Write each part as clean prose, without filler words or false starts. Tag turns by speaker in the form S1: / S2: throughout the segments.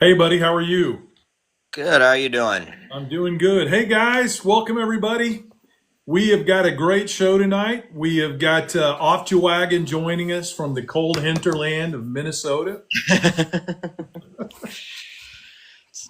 S1: Hey, buddy, how are you?
S2: Good. How you doing?
S1: I'm doing good. Hey, guys, welcome everybody. We have got a great show tonight. We have got Off Your Wagon joining us from the cold hinterland of Minnesota.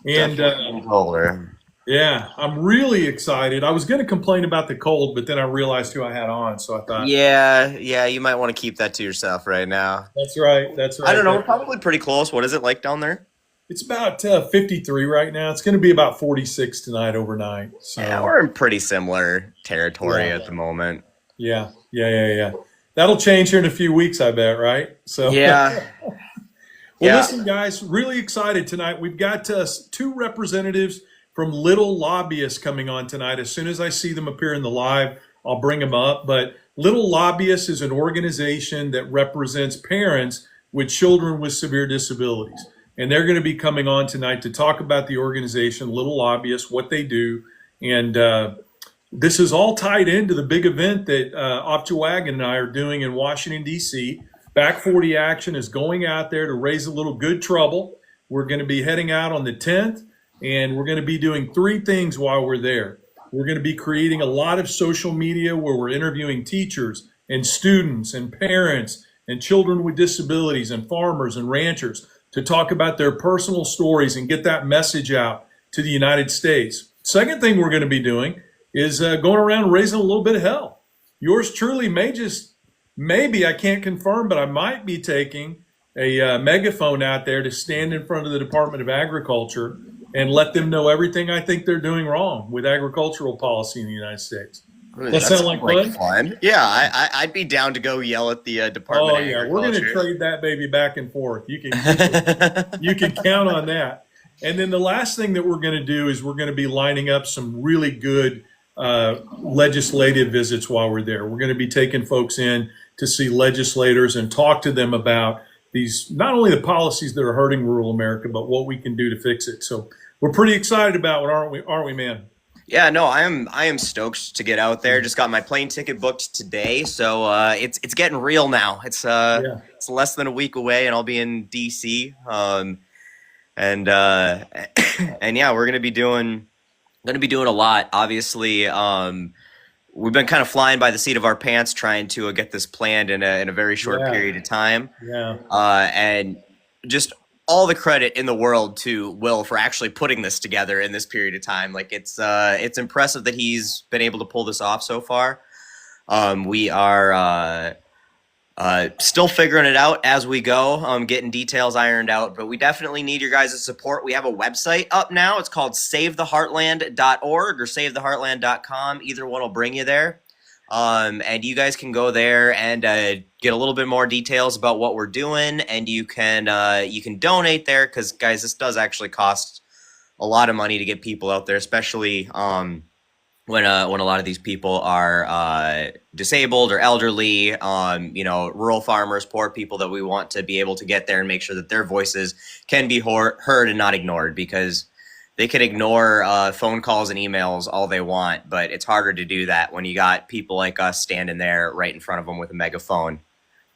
S1: And
S2: Definitely getting colder.
S1: yeah, I'm really excited. I was going to complain about the cold, but then I realized who I had on. So I thought,
S2: Yeah. You might want to keep that to yourself right now.
S1: that's right. That's
S2: I don't
S1: right.
S2: know. We're probably pretty close. What is it like down there?
S1: It's about 53 right now. It's going to be about 46 tonight overnight.
S2: Yeah,
S1: So
S2: we're in pretty similar territory
S1: yeah,
S2: at the moment.
S1: yeah. That'll change here in a few weeks, I bet, right? So.
S2: Yeah.
S1: Well,
S2: Yeah.
S1: listen, guys, really excited tonight. We've got two representatives from Little Lobbyists coming on tonight. As soon as I see them appear in the live, I'll bring them up. But Little Lobbyists is an organization that represents parents with children with severe disabilities. And they're going to be coming on tonight to talk about the organization, Little Lobbyists, what they do. And this is all tied into the big event that Optiwagon and I are doing in Washington, D.C. Back 40 Action is going out there to raise a little good trouble. We're going to be heading out on the 10th, and we're going to be doing three things while we're there. We're going to be creating a lot of social media where we're interviewing teachers and students and parents and children with disabilities and farmers and ranchers to talk about their personal stories and get that message out to the United States. Second thing we're going to be doing is going around raising a little bit of hell. Yours truly may just, maybe, I can't confirm, but I might be taking a megaphone out there to stand in front of the Department of Agriculture and let them know everything I think they're doing wrong with agricultural policy in the United States. That
S2: That
S1: sound
S2: sounds
S1: like
S2: like
S1: fun?
S2: fun. Yeah, I'd be down to go yell at the Department
S1: Oh
S2: of
S1: yeah, we're going to
S2: Agriculture.
S1: trade that baby back and forth. You can count on that. And then the last thing that we're going to do is we're going to be lining up some really good legislative visits while we're there. We're going to be taking folks in to see legislators and talk to them about these, not only the policies that are hurting rural America, but what we can do to fix it. So we're pretty excited about it, aren't we, man?
S2: Yeah, no, I am stoked to get out there. Just got my plane ticket booked today, so it's getting real now.
S1: Yeah.
S2: It's less than a week away, and I'll be in DC. And and yeah, we're gonna be doing a lot. Obviously, we've been kind of flying by the seat of our pants trying to get this planned in a very short
S1: Yeah.
S2: period of time.
S1: Yeah.
S2: And just all the credit in the world to Will for actually putting this together in this period of time. Like it's impressive that he's been able to pull this off so far. We are still figuring it out as we go, getting details ironed out, but we definitely need your guys' support. We have a website up now. It's called savetheheartland.org or savetheheartland.com. Either one will bring you there. And you guys can go there and get a little bit more details about what we're doing, and you can donate there because, guys, this does actually cost a lot of money to get people out there, especially when a lot of these people are disabled or elderly, rural farmers, poor people that we want to be able to get there and make sure that their voices can be heard and not ignored, because they can ignore phone calls and emails all they want, but it's harder to do that when you got people like us standing there right in front of them with a megaphone.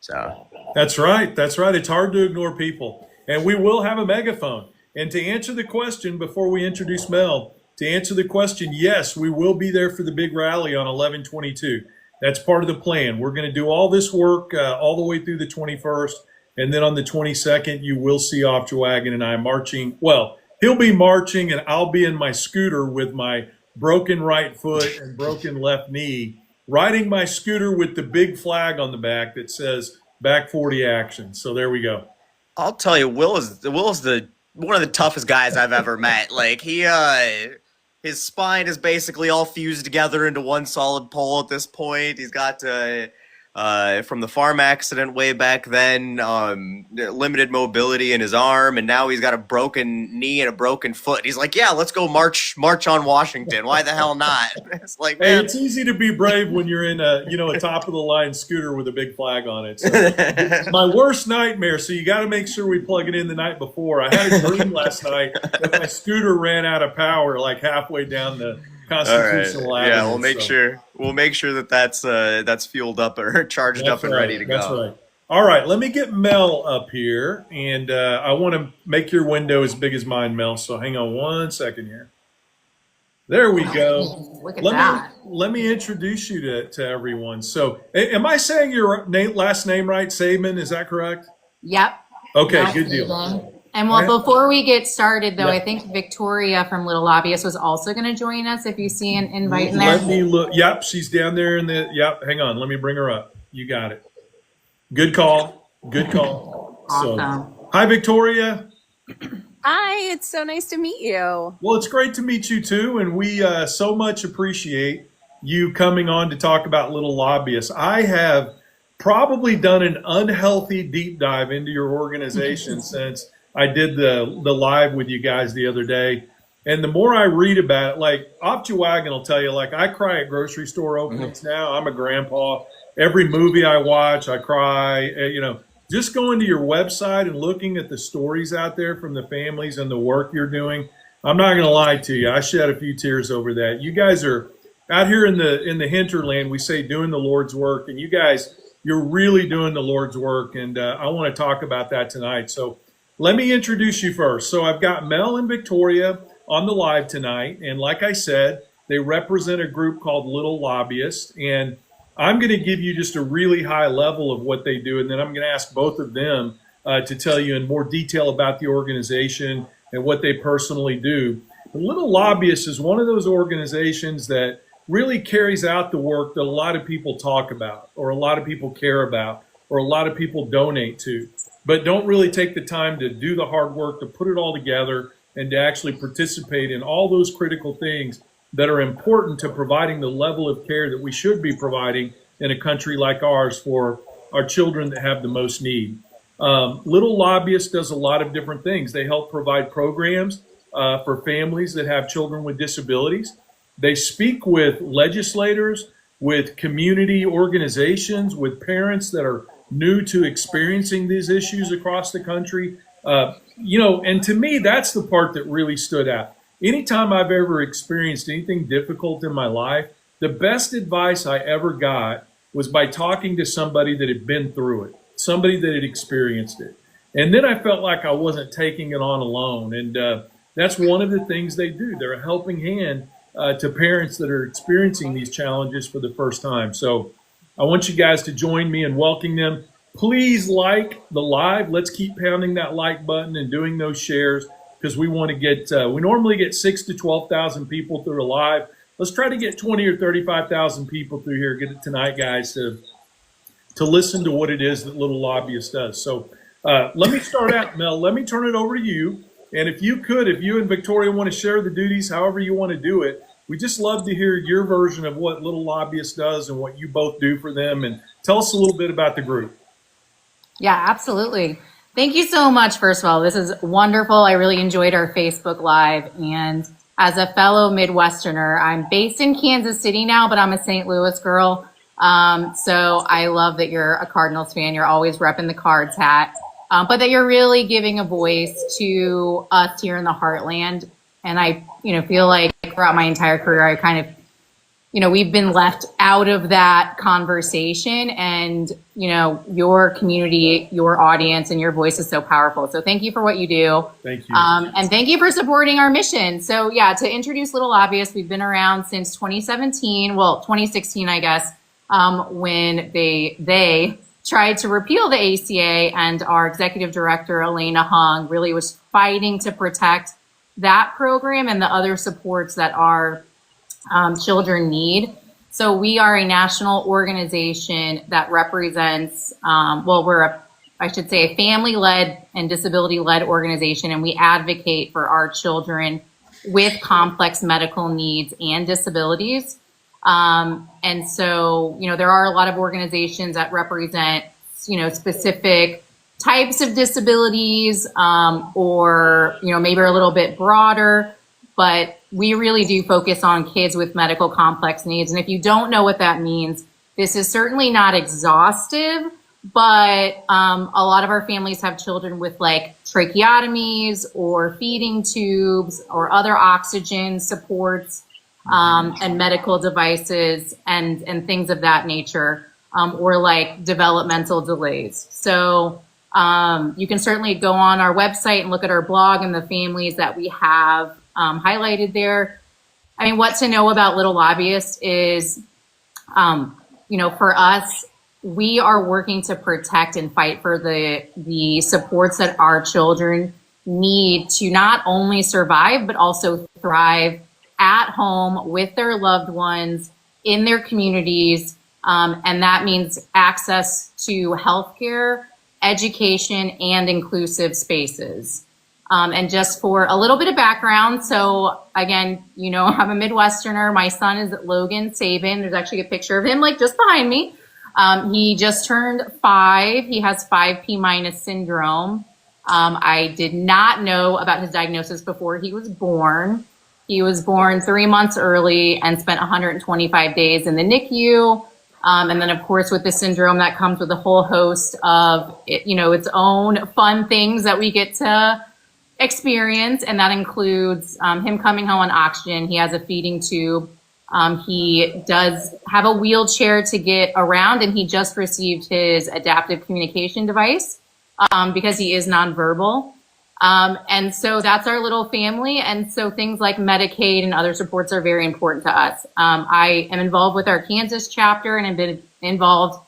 S2: So
S1: That's right. That's right. It's hard to ignore people. And we will have a megaphone. And to answer the question, before we introduce Mel, to answer the question, yes, we will be there for the big rally on 11/22. That's part of the plan. We're going to do all this work all the way through the 21st. And then on the 22nd, you will see Optiwagon and I marching. Well, he'll be marching and I'll be in my scooter with my broken right foot and broken left knee, riding my scooter with the big flag on the back that says Back 40 Action. So there we go.
S2: I'll tell you, Will is the one of the toughest guys I've ever met. Like his spine is basically all fused together into one solid pole at this point. He's got from the farm accident way back then, limited mobility in his arm, and now he's got a broken knee and a broken foot. He's like, yeah, let's go march on Washington. Why the hell not? It's like,
S1: Hey,
S2: man.
S1: it's easy to be brave when you're in a top of the line scooter with a big flag on it. So it's my worst nightmare. So you got to make sure we plug it in the night before. I had a dream last night that my scooter ran out of power like halfway down the
S2: All right.
S1: Constitutional
S2: Yeah,
S1: Avenue. So
S2: we'll make sure that that's fueled up or charged up
S1: that's
S2: and ready
S1: right.
S2: to
S1: That's
S2: go.
S1: right. All right, let me get Mel up here, and I want to make your window as big as mine, Mel. So hang on one second here. There we go.
S3: Look at
S1: Let me
S3: that.
S1: let me introduce you to everyone. So, am I saying your last name right? Saban, is that correct?
S3: Yep.
S1: Okay,
S3: That's
S1: good deal.
S3: Susan. And well, before we get started, though,
S1: Yeah.
S3: I think Victoria from Little Lobbyist was also going to join us. If you see an invite in
S1: Let
S3: there.
S1: me look. Yep, she's down there in the. Yep, hang on. Let me bring her up. You got it. Good call. Good call. So,
S3: Awesome.
S1: hi, Victoria.
S4: Hi, it's so nice to meet you.
S1: Well, it's great to meet you too, and we so much appreciate you coming on to talk about Little Lobbyists. I have probably done an unhealthy deep dive into your organization since I did the live with you guys the other day. And the more I read about it, like Off Your Wagon will tell you, like I cry at grocery store openings now. I'm a grandpa. Every movie I watch, I cry. Just going to your website and looking at the stories out there from the families and the work you're doing, I'm not going to lie to you. I shed a few tears over that. You guys are out here in the hinterland. We say doing the Lord's work, and you guys, you're really doing the Lord's work. And I want to talk about that tonight. So let me introduce you first. So I've got Mel and Victoria on the live tonight, and like I said, they represent a group called Little Lobbyists, and I'm going to give you just a really high level of what they do, and then I'm going to ask both of them to tell you in more detail about the organization and what they personally do. The Little Lobbyists is one of those organizations that really carries out the work that a lot of people talk about, or a lot of people care about, or a lot of people donate to, but don't really take the time to do the hard work to put it all together and to actually participate in all those critical things that are important to providing the level of care that we should be providing in a country like ours for our children that have the most need. Little Lobbyists does a lot of different things. They help provide programs for families that have children with disabilities. They speak with legislators, with community organizations, with parents that are new to experiencing these issues across the country. And to me, that's the part that really stood out. Anytime I've ever experienced anything difficult in my life, the best advice I ever got was by talking to somebody that had been through it, somebody that had experienced it. And then I felt like I wasn't taking it on alone. And that's one of the things they do. They're a helping hand to parents that are experiencing these challenges for the first time. So I want you guys to join me in welcoming them. Please like the live. Let's keep pounding that like button and doing those shares, because we want to get, we normally get 6,000 to 12,000 people through a live. Let's try to get 20 or 35,000 people through here tonight, guys, to listen to what it is that Little Lobbyist does. So let me start out, Mel. Let me turn it over to you. And if you and Victoria want to share the duties, however you want to do it, we just love to hear your version of what Little Lobbyist does and what you both do for them. And tell us a little bit about the group.
S3: Yeah, absolutely. Thank you so much. First of all, this is wonderful. I really enjoyed our Facebook Live. And as a fellow Midwesterner, I'm based in Kansas City now, but I'm a St. Louis girl. So I love that you're a Cardinals fan. You're always repping the Cards hat, but that you're really giving a voice to us here in the Heartland. And I, feel like throughout my entire career, I kind of, we've been left out of that conversation, and, your community, your audience, and your voice is so powerful. So thank you for what you do.
S1: Thank you.
S3: And thank you for supporting our mission. So yeah, to introduce Little Lobbyists, we've been around since 2017, well, 2016, I guess, when they tried to repeal the ACA, and our executive director, Elena Hung, really was fighting to protect that program and the other supports that our children need. So we are a national organization that represents, we're a family-led and disability-led organization, and we advocate for our children with complex medical needs and disabilities. And so, there are a lot of organizations that represent, specific types of disabilities, or, maybe a little bit broader, but we really do focus on kids with medical complex needs. And if you don't know what that means, this is certainly not exhaustive, but a lot of our families have children with like tracheotomies or feeding tubes or other oxygen supports, and medical devices and things of that nature. or like developmental delays. So you can certainly go on our website and look at our blog and the families that we have highlighted there. I mean, what to know about Little Lobbyists is, for us, we are working to protect and fight for the supports that our children need to not only survive, but also thrive at home with their loved ones in their communities. And that means access to healthcare, education, and inclusive spaces. And just for a little bit of background, so again, I'm a Midwesterner. My son is Logan Saban. There's actually a picture of him like just behind me. He just turned 5. He has 5P- syndrome. I did not know about his diagnosis before he was born. He was born 3 months early and spent 125 days in the NICU. And then, of course, with the syndrome, that comes with a whole host of, its own fun things that we get to experience. And that includes him coming home on oxygen. He has a feeding tube. He does have a wheelchair to get around, and he just received his adaptive communication device because he is nonverbal. And so that's our little family. And so things like Medicaid and other supports are very important to us. I am involved with our Kansas chapter and have been involved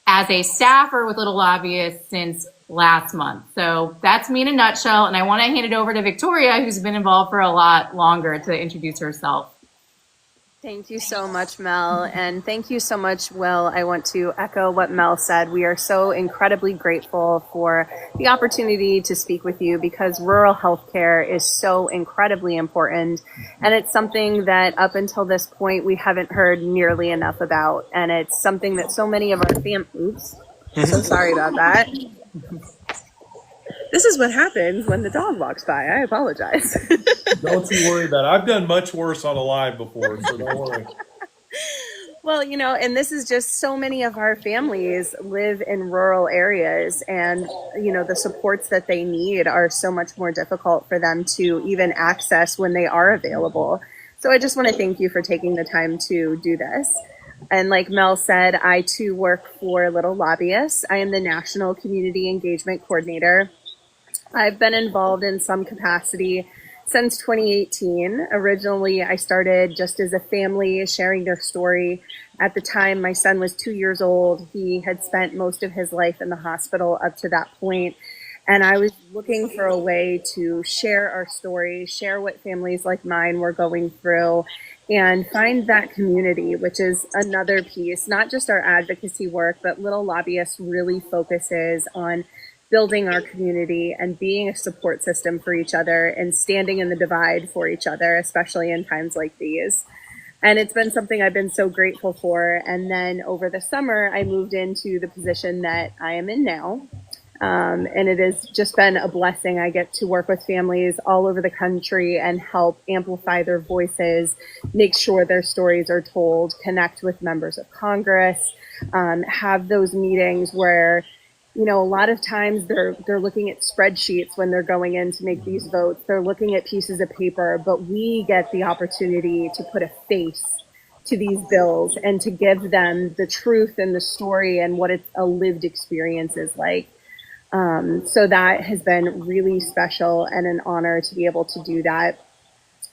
S3: as a staffer with Little Lobbyists since last month. So that's me in a nutshell. And I want to hand it over to Victoria, who's been involved for a lot longer, to introduce herself.
S4: Thank you so much, Mel. And thank you so much, Will. I want to echo what Mel said. We are so incredibly grateful for the opportunity to speak with you because rural healthcare is so incredibly important. And it's something that up until this point, we haven't heard nearly enough about. And it's something that so many of our oops, so sorry about that. This is what happens when the dog walks by. I apologize.
S1: Don't you worry about it. I've done much worse on a live before, so don't worry.
S4: Well, and this is just so many of our families live in rural areas and, the supports that they need are so much more difficult for them to even access when they are available. So I just want to thank you for taking the time to do this. And like Mel said, I too work for Little Lobbyists. I am the National Community Engagement Coordinator. I've been involved in some capacity since 2018. Originally, I started just as a family sharing their story. At the time, my son was 2 years old. He had spent most of his life in the hospital up to that point. And I was looking for a way to share our story, share what families like mine were going through, and find that community, which is another piece, not just our advocacy work, but Little Lobbyists really focuses on building our community and being a support system for each other and standing in the divide for each other, especially in times like these. And it's been something I've been so grateful for. And then over the summer, I moved into the position that I am in now. And it has just been a blessing. I get to work with families all over the country and help amplify their voices, make sure their stories are told, connect with members of Congress, have those meetings where a lot of times they're looking at spreadsheets when they're going in to make these votes. They're looking at pieces of paper, but we get the opportunity to put a face to these bills and to give them the truth and the story and what a lived experience is like. So that has been really special and an honor to be able to do that.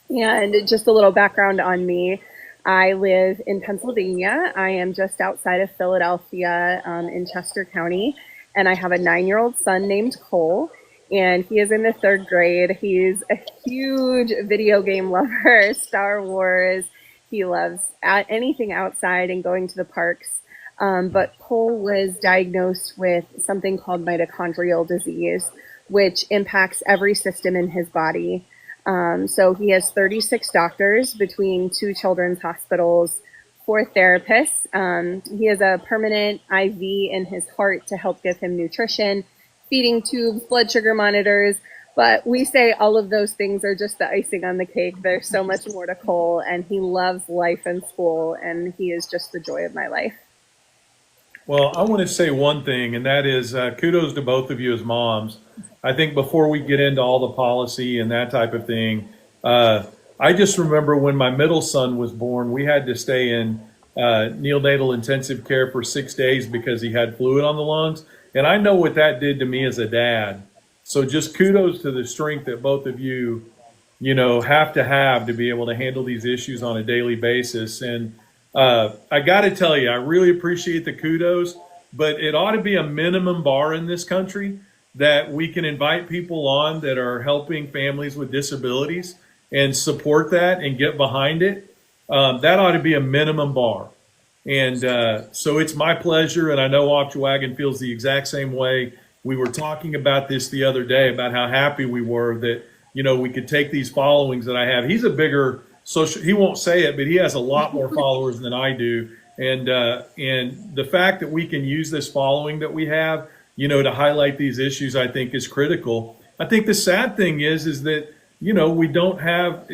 S4: And just a little background on me. I live in Pennsylvania. I am just outside of Philadelphia in Chester County. And I have a 9-year-old son named Cole, and he is in the 3rd grade. He's a huge video game lover, Star Wars. He loves anything outside and going to the parks. But Cole was diagnosed with something called mitochondrial disease, which impacts every system in his body. So he has 36 doctors between 2 children's hospitals, 4 therapists. He has a permanent IV in his heart to help give him nutrition, feeding tubes, blood sugar monitors. But we say all of those things are just the icing on the cake. There's so much more to Cole, and he loves life and school, and he is just the joy of my life.
S1: Well, I want to say one thing, and that is kudos to both of you as moms. I think before we get into all the policy and that type of thing, I just remember when my middle son was born, we had to stay in neonatal intensive care for 6 days because he had fluid on the lungs. And I know what that did to me as a dad. So just kudos to the strength that both of you, have to be able to handle these issues on a daily basis. And I got to tell you, I really appreciate the kudos, but it ought to be a minimum bar in this country that we can invite people on that are helping families with disabilities and support that and get behind it. That ought to be a minimum bar. And so it's my pleasure, and I know Wagon feels the exact same way. We were talking about this the other day, about how happy we were that, we could take these followings that I have. He's a bigger social, he won't say it, but he has a lot more followers than I do. And the fact that we can use this following that we have, to highlight these issues, I think is critical. I think the sad thing is that, we don't have,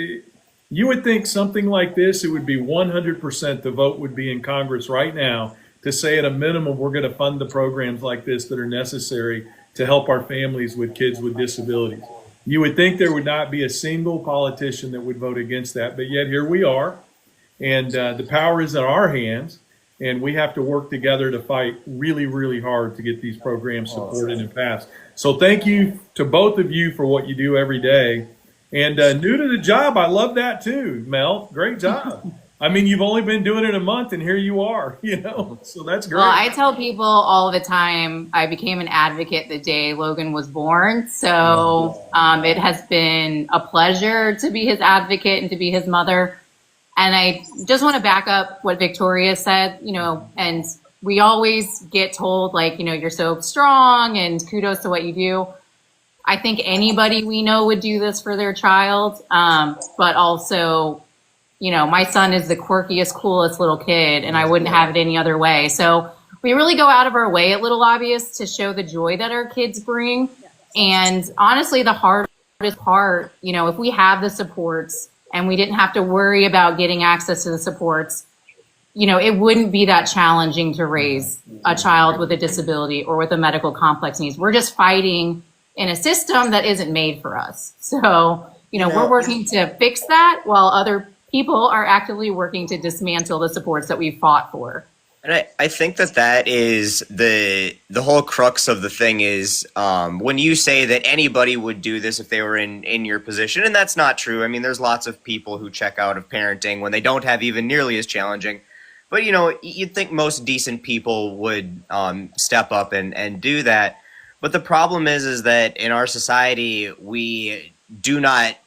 S1: you would think something like this, it would be 100% the vote would be in Congress right now to say at a minimum, we're going to fund the programs like this that are necessary to help our families with kids with disabilities. You would think there would not be a single politician that would vote against that, but yet here we are, and the power is in our hands, and we have to work together to fight really, really hard to get these programs supported and passed. So thank you to both of you for what you do every day. And new to the job, I love that too, Mel. Great job. I mean, you've only been doing it a month, and here you are, so that's great.
S3: Well, I tell people all the time, I became an advocate the day Logan was born. So it has been a pleasure to be his advocate and to be his mother. And I just want to back up what Victoria said, and we always get told, like, you're so strong and kudos to what you do. I think anybody we know would do this for their child, but also, my son is the quirkiest, coolest little kid, and I wouldn't have it any other way. So we really go out of our way at Little Lobbyists to show the joy that our kids bring. And honestly, the hardest part, if we have the supports and we didn't have to worry about getting access to the supports, it wouldn't be that challenging to raise a child with a disability or with a medical complex needs. We're just fighting in a system that isn't made for us. So, we're working to fix that while other people are actively working to dismantle the supports that we've fought for.
S2: And I think that is the whole crux of the thing is when you say that anybody would do this if they were in your position, and that's not true. I mean, there's lots of people who check out of parenting when they don't have even nearly as challenging. But, you'd think most decent people would step up and do that. But the problem is that in our society, we do not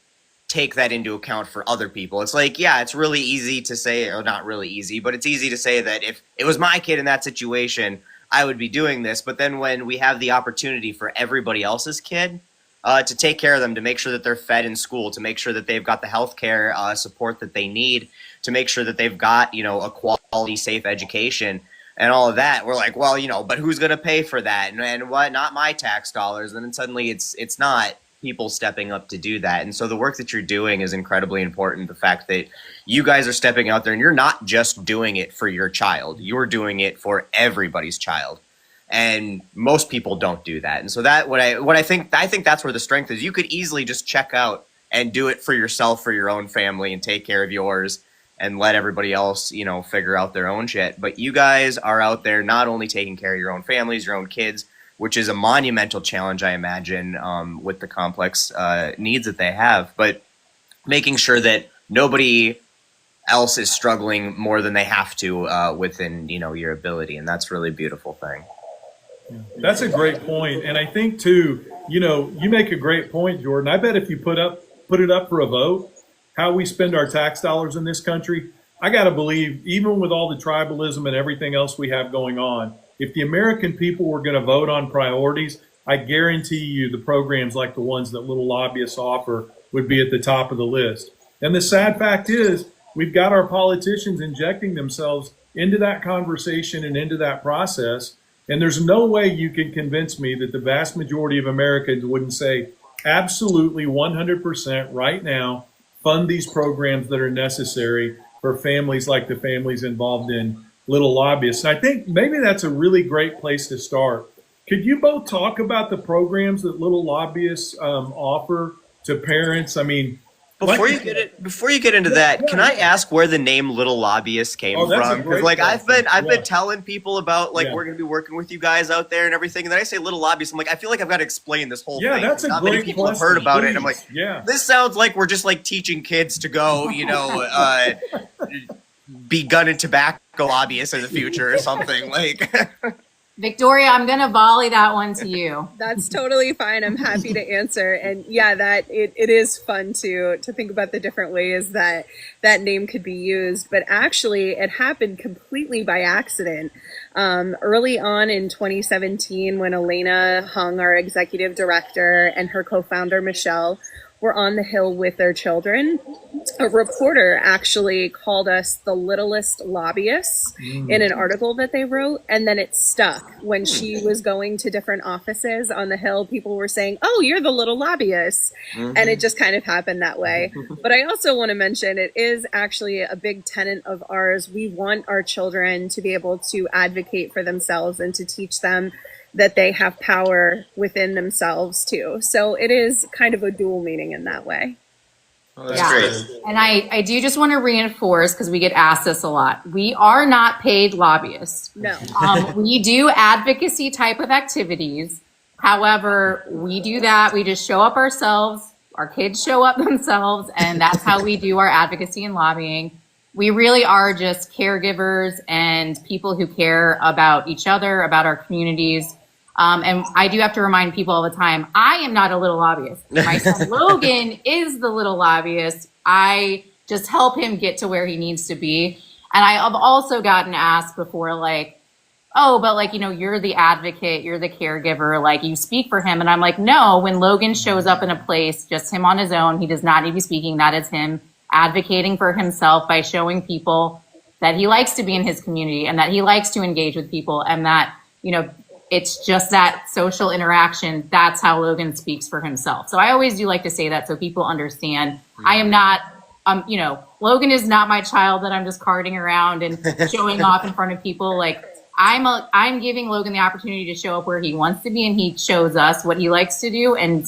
S2: take that into account for other people. It's like, yeah, it's really easy to say, or not really easy, but it's easy to say that if it was my kid in that situation, I would be doing this. But then when we have the opportunity for everybody else's kid to take care of them, to make sure that they're fed in school, to make sure that they've got the healthcare support that they need, to make sure that they've got, a quality, safe education and all of that, we're like, well, but who's going to pay for that? And what? Not my tax dollars. And then suddenly it's not people stepping up to do that. And so the work that you're doing is incredibly important. The fact that you guys are stepping out there and you're not just doing it for your child, you're doing it for everybody's child. And most people don't do that. And so that I think that's where the strength is. You could easily just check out and do it for yourself, for your own family, and take care of yours and let everybody else, figure out their own shit. But you guys are out there not only taking care of your own families, your own kids, which is a monumental challenge, I imagine, with the complex needs that they have, but making sure that nobody else is struggling more than they have to within, your ability. And that's really a beautiful thing.
S1: That's a great point. And I think too, you make a great point, Jordan. I bet if you put it up for a vote, how we spend our tax dollars in this country, I got to believe, even with all the tribalism and everything else we have going on, if the American people were going to vote on priorities, I guarantee you the programs like the ones that Little Lobbyists offer would be at the top of the list. And the sad fact is, we've got our politicians injecting themselves into that conversation and into that process. And there's no way you can convince me that the vast majority of Americans wouldn't say, absolutely 100% right now, fund these programs that are necessary for families like the families involved in Little Lobbyists. And I think maybe that's a really great place to start. Could you both talk about the programs that Little Lobbyists offer to parents? I mean,
S2: Before you get into that, can I ask where the name Little Lobbyist came
S1: that's a
S2: from? Because
S1: great
S2: I've
S1: question.
S2: been telling people about
S1: Yeah.
S2: we're gonna be working with you guys out there and everything, and then I say Little Lobbyist, I'm like, I feel like I've got to explain this whole thing.
S1: That's a
S2: Not many
S1: great
S2: people have
S1: question.
S2: heard about it. And I'm like,
S1: Yeah.
S2: this sounds like we're just teaching kids to go, be gun and tobacco lobbyists in the future or something.
S3: Victoria, I'm going to volley that one to you.
S4: That's totally fine. I'm happy to answer. And yeah, that it is fun to think about the different ways that name could be used. But actually, it happened completely by accident. Early on in 2017, when Elena Hung, our executive director, and her co-founder, Michelle, were on the Hill with their children, a reporter actually called us the littlest lobbyists in an article that they wrote, and then it stuck. When she was going to different offices on the Hill, people were saying, "Oh, you're the little lobbyist," and it just kind of happened that way. But I also want to mention, it is actually a big tenet of ours. We want our children to be able to advocate for themselves and to teach them that they have power within themselves too. So it is kind of a dual meaning in that way.
S2: Well, that's great.
S3: And I do just want to reinforce, because we get asked this a lot, we are not paid lobbyists.
S4: No.
S3: We do advocacy type of activities. However, we do that. We just show up ourselves. Our kids show up themselves, and that's how we do our advocacy and lobbying. We really are just caregivers and people who care about each other, about our communities. And I do have to remind people all the time, I am not a little lobbyist. My son Logan is the little lobbyist. I just help him get to where he needs to be. And I have also gotten asked before, oh, but you're the advocate, you're the caregiver, you speak for him. And I'm like, no, when Logan shows up in a place, just him on his own, he does not need to be speaking. That is him advocating for himself by showing people that he likes to be in his community and that he likes to engage with people, and that, it's just that social interaction. That's how Logan speaks for himself. So I always do like to say that so people understand. I am not, Logan is not my child that I'm just carting around and showing off in front of people. I'm giving Logan the opportunity to show up where he wants to be, and he shows us what he likes to do. And,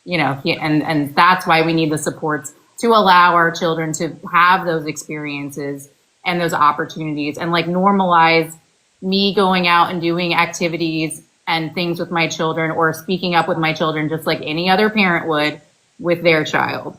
S3: and that's why we need the supports to allow our children to have those experiences and those opportunities, and normalize me going out and doing activities and things with my children, or speaking up with my children just like any other parent would with their child.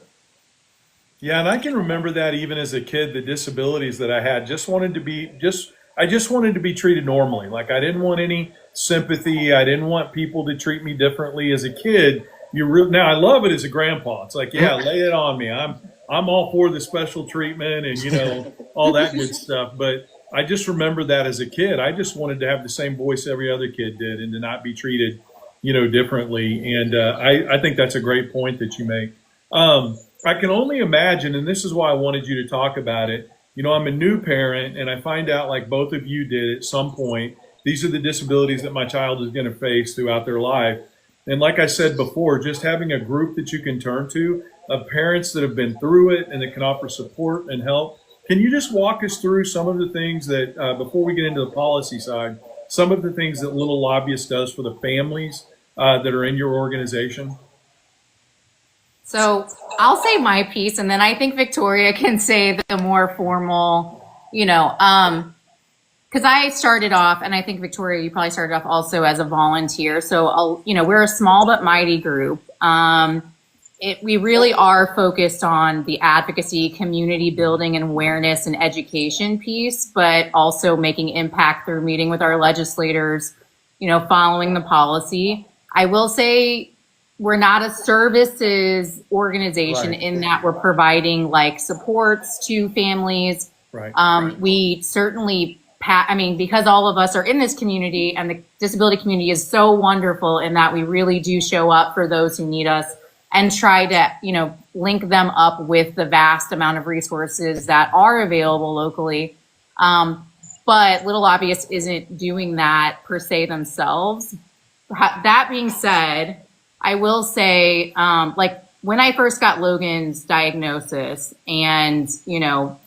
S1: Yeah, and I can remember that even as a kid, the disabilities that I had, I just wanted to be treated normally. I didn't want any sympathy. I didn't want people to treat me differently as a kid. Now I love it as a grandpa. It's yeah, lay it on me. I'm all for the special treatment and all that good stuff. But I just remember that as a kid, I just wanted to have the same voice every other kid did, and to not be treated, differently. And I think that's a great point that you make. I can only imagine, and this is why I wanted you to talk about it. I'm a new parent, and I find out, like both of you did at some point, these are the disabilities that my child is going to face throughout their life. And like I said before, just having a group that you can turn to of parents that have been through it and that can offer support and help. Can you just walk us through some of the things that, before we get into the policy side, some of the things that Little Lobbyist does for the families that are in your organization?
S3: So I'll say my piece, and then I think Victoria can say the more formal, because I started off, and I think Victoria, you probably started off also as a volunteer. So, we're a small but mighty group. We really are focused on the advocacy, community building, and awareness and education piece, but also making impact through meeting with our legislators, following the policy. I will say we're not a services organization, right, in that we're providing supports to families.
S1: Right.
S3: We certainly, because all of us are in this community, and the disability community is so wonderful in that we really do show up for those who need us, and try to, link them up with the vast amount of resources that are available locally. But Little Lobbyists isn't doing that per se themselves. That being said, I will say, when I first got Logan's diagnosis, and,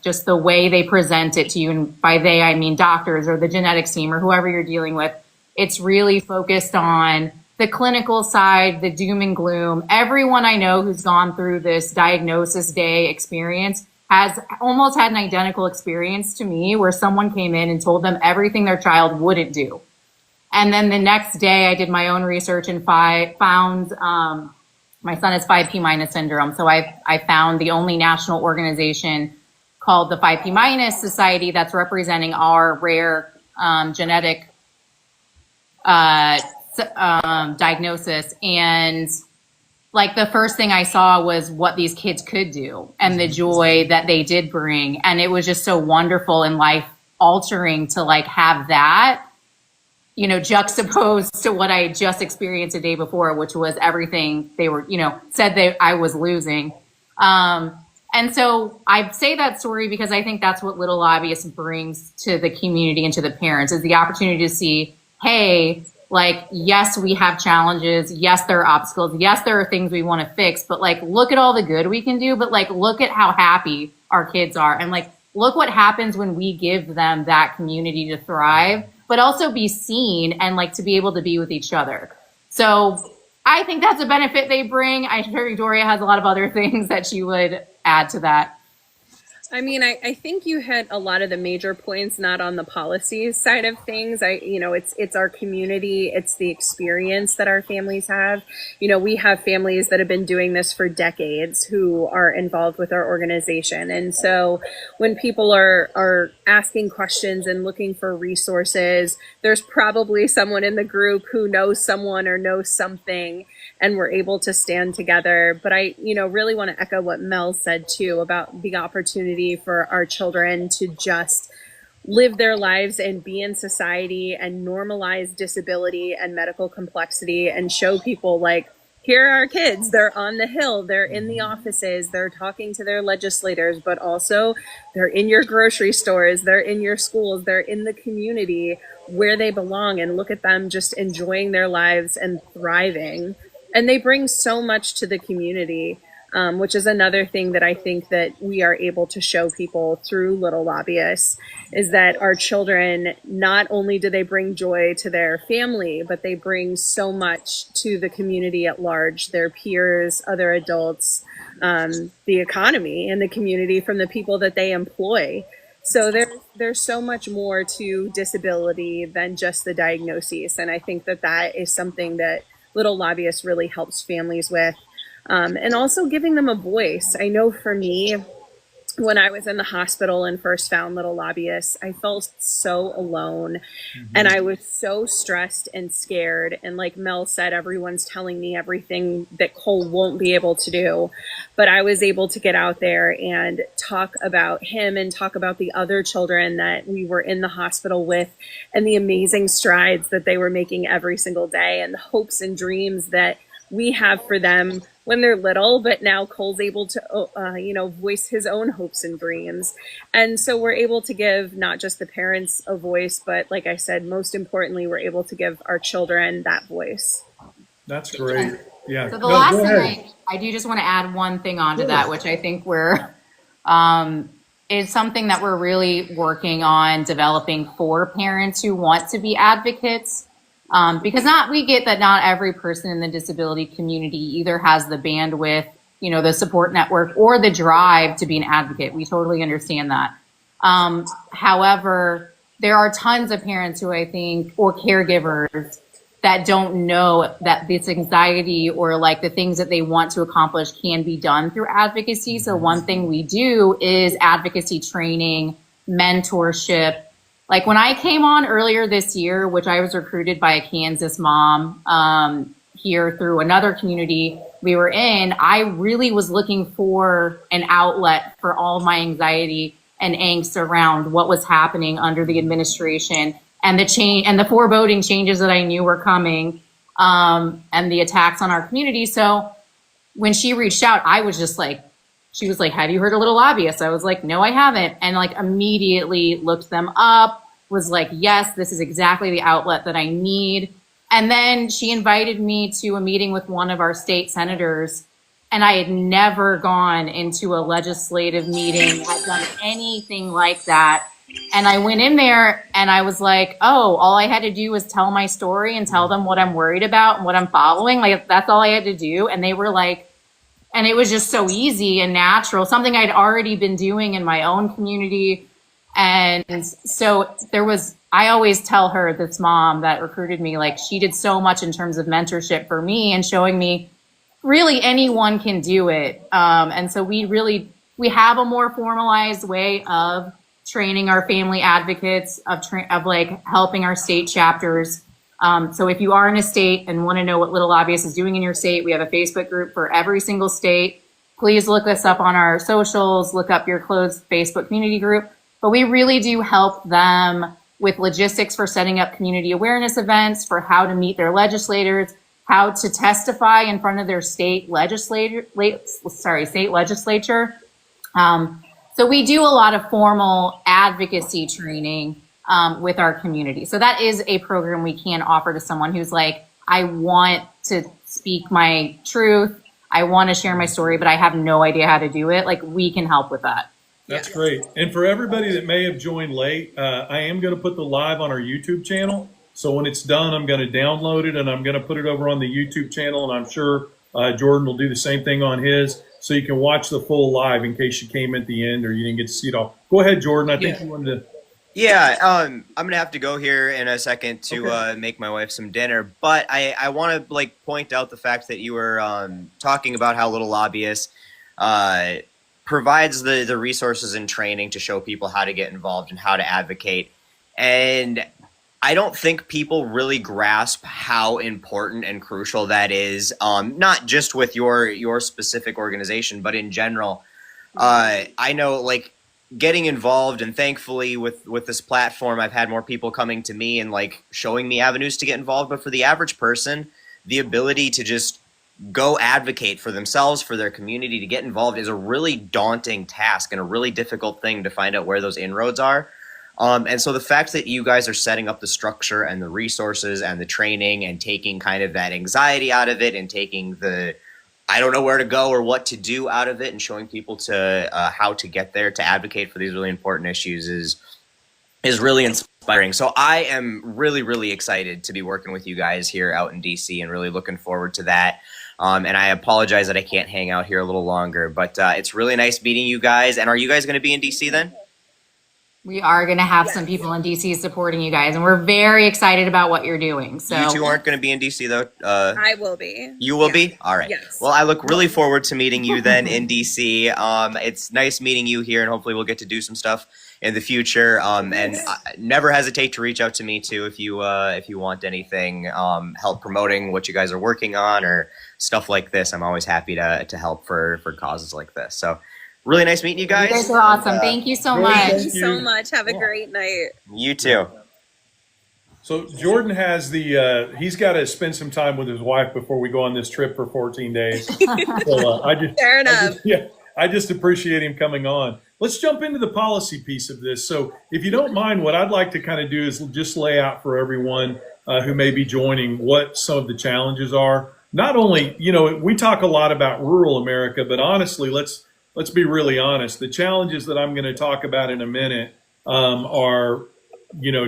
S3: just the way they present it to you, and by they, I mean doctors or the genetics team or whoever you're dealing with, it's really focused on the clinical side, the doom and gloom. Everyone I know who's gone through this diagnosis day experience has almost had an identical experience to me, where someone came in and told them everything their child wouldn't do. And then the next day I did my own research and found my son has 5P minus syndrome. So I found the only national organization called the 5P minus Society that's representing our rare genetic diagnosis. And like the first thing I saw was what these kids could do and the joy that they did bring. And it was just so wonderful and life altering to like have that, you know, juxtaposed to what I just experienced the day before, which was everything they were, you know, said that I was losing. And so I say that story because I think that's what Little Lobbyists brings to the community and to the parents, is the opportunity to see, hey, like, yes, we have challenges. Yes, there are obstacles. Yes, there are things we want to fix, but like, look at all the good we can do. But like, look at how happy our kids are. And like, look what happens when we give them that community to thrive, but also be seen and like to be able to be with each other. So I think that's a benefit they bring. I'm sure Victoria has a lot of other things that she would add to that.
S4: I mean, I think you hit a lot of the major points, not on the policies side of things. It's our community. It's the experience that our families have. You know, we have families that have been doing this for decades who are involved with our organization. And so when people are asking questions and looking for resources, there's probably someone in the group who knows someone or knows something, and we're able to stand together. But I, really want to echo what Mel said too about the opportunity for our children to just live their lives and be in society and normalize disability and medical complexity and show people like, here are our kids, they're on the Hill, they're in the offices, they're talking to their legislators, but also they're in your grocery stores, they're in your schools, they're in the community where they belong, and look at them just enjoying their lives and thriving. And they bring so much to the community, which is another thing that I think that we are able to show people through Little Lobbyists, is that our children, not only do they bring joy to their family, but they bring so much to the community at large, their peers, other adults, the economy and the community from the people that they employ. So there's so much more to disability than just the diagnoses. And I think that is something that Little Lobbyists really helps families with. And also giving them a voice. I know for me, when I was in the hospital and first found Little Lobbyists, I felt so alone. And I was so stressed and scared. And like Mel said, everyone's telling me everything that Cole won't be able to do. But I was able to get out there and talk about him and talk about the other children that we were in the hospital with, and the amazing strides that they were making every single day, and the hopes and dreams that we have for them when they're little. But now Cole's able to, voice his own hopes and dreams. And so we're able to give not just the parents a voice, but like I said, most importantly, we're able to give our children that voice.
S1: That's great. Yeah.
S3: So the last thing I do just want to add one thing onto that, which I think is something that we're really working on developing for parents who want to be advocates. Because we get that not every person in the disability community either has the bandwidth, the support network, or the drive to be an advocate. We totally understand that. However, there are tons of parents who I think, or caregivers, that don't know that this anxiety or like the things that they want to accomplish can be done through advocacy. So one thing we do is advocacy training, mentorship. Like when I came on earlier this year, which I was recruited by a Kansas mom here through another community we were in, I really was looking for an outlet for all my anxiety and angst around what was happening under the administration and the change and the foreboding changes that I knew were coming, and the attacks on our community. So when she reached out, I was just like, she was like, have you heard of Little Lobbyists? I was like, no, I haven't. And like immediately looked them up, was like, yes, this is exactly the outlet that I need. And then she invited me to a meeting with one of our state senators. And I had never gone into a legislative meeting, had done anything like that. And I went in there and I was like, oh, all I had to do was tell my story and tell them what I'm worried about and what I'm following. Like, that's all I had to do. And they were like, and it was just so easy and natural, something I'd already been doing in my own community. And so I always tell her, this mom that recruited me, like, she did so much in terms of mentorship for me and showing me really anyone can do it. And so we have a more formalized way of training our family advocates, of like helping our state chapters. So if you are in a state and want to know what Little Lobbyists is doing in your state, we have a Facebook group for every single state. Please look us up on our socials, look up your closed Facebook community group. But we really do help them with logistics for setting up community awareness events, for how to meet their legislators, how to testify in front of their state legislature. So we do a lot of formal advocacy training with our community. So that is a program we can offer to someone who's like, I want to speak my truth, I want to share my story, but I have no idea how to do it. Like, we can help with that.
S1: That's great. And for everybody that may have joined late, I am going to put the live on our YouTube channel. So when it's done, I'm going to download it and I'm going to put it over on the YouTube channel. And I'm sure Jordan will do the same thing on his. So you can watch the full live in case you came at the end or you didn't get to see it all. Go ahead, Jordan. I think you wanted to.
S2: Yeah, I'm gonna have to go here in a second to make my wife some dinner, but I want to like point out the fact that you were talking about how Little Lobbyists provides the resources and training to show people how to get involved and how to advocate, and I don't think people really grasp how important and crucial that is. Not just with your specific organization, but in general. I know, like, getting involved, and thankfully with this platform, I've had more people coming to me and like showing me avenues to get involved. But for the average person, the ability to just go advocate for themselves, for their community, to get involved is a really daunting task and a really difficult thing to find out where those inroads are. And so the fact that you guys are setting up the structure and the resources and the training and taking kind of that anxiety out of it and taking the I don't know where to go or what to do out of it and showing people to how to get there to advocate for these really important issues is really inspiring. So I am really, really excited to be working with you guys here out in DC and really looking forward to that. And I apologize that I can't hang out here a little longer, but it's really nice meeting you guys. And are you guys going to be in DC then?
S3: We are going to have some people in DC supporting you guys, and we're very excited about what you're doing. So
S2: you two aren't going to be in DC though?
S4: I will be.
S2: You will be? All right.
S4: Yes.
S2: Well, I look really forward to meeting you then in DC. It's nice meeting you here, and hopefully we'll get to do some stuff in the future. And never hesitate to reach out to me too if you want anything, help promoting what you guys are working on or stuff like this. I'm always happy to help for causes like this. So really nice meeting you guys.
S3: You guys are awesome. Thank you so much.
S4: Thank you so much. Have a great night.
S2: You too.
S1: So Jordan has he's got to spend some time with his wife before we go on this trip for 14 days. So
S4: Fair enough.
S1: I just appreciate him coming on. Let's jump into the policy piece of this. So if you don't mind, what I'd like to kind of do is just lay out for everyone who may be joining what some of the challenges are. Not only, we talk a lot about rural America, but honestly, let's be really honest. The challenges that I'm going to talk about in a minute are,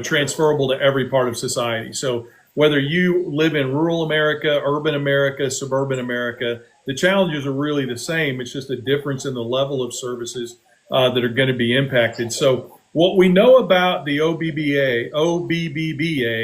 S1: transferable to every part of society. So whether you live in rural America, urban America, suburban America, the challenges are really the same. It's just a difference in the level of services that are going to be impacted. So what we know about the OBBBA,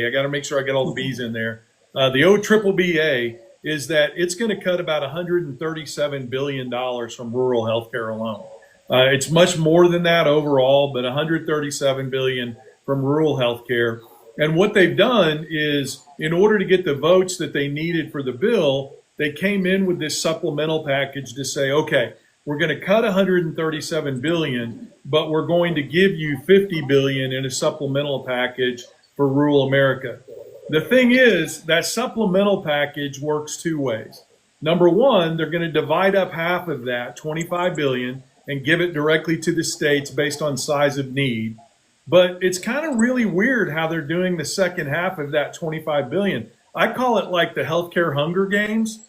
S1: I got to make sure I get all the B's in there. The OBBBA is that it's going to cut about $137 billion from rural healthcare alone. It's much more than that overall, but $137 billion from rural healthcare. And what they've done is, in order to get the votes that they needed for the bill, they came in with this supplemental package to say, okay, we're going to cut $137 billion, but we're going to give you $50 billion in a supplemental package for rural America. The thing is, that supplemental package works two ways. Number one, they're going to divide up half of that, $25 billion, and give it directly to the states based on size of need. But it's kind of really weird how they're doing the second half of that $25 billion. I call it like the healthcare Hunger Games.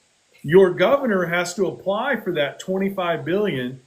S1: Your governor has to apply for that $25 billion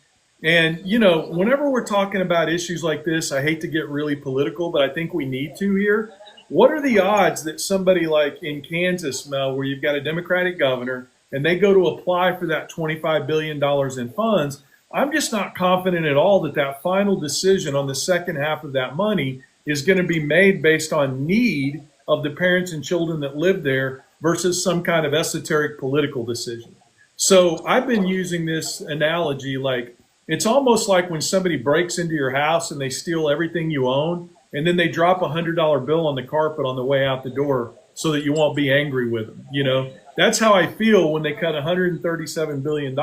S1: And, you know, whenever we're talking about issues like this, I hate to get really political, but I think we need to here. What are the odds that somebody like in Kansas, Mel, where you've got a Democratic governor and they go to apply for that $25 billion in funds? I'm just not confident at all that that final decision on the second half of that money is going to be made based on need of the parents and children that live there versus some kind of esoteric political decision. So I've been using this analogy like it's almost like when somebody breaks into your house and they steal everything you own, and then they drop $100 bill on the carpet on the way out the door so that you won't be angry with them. You know, that's how I feel when they cut $137 billion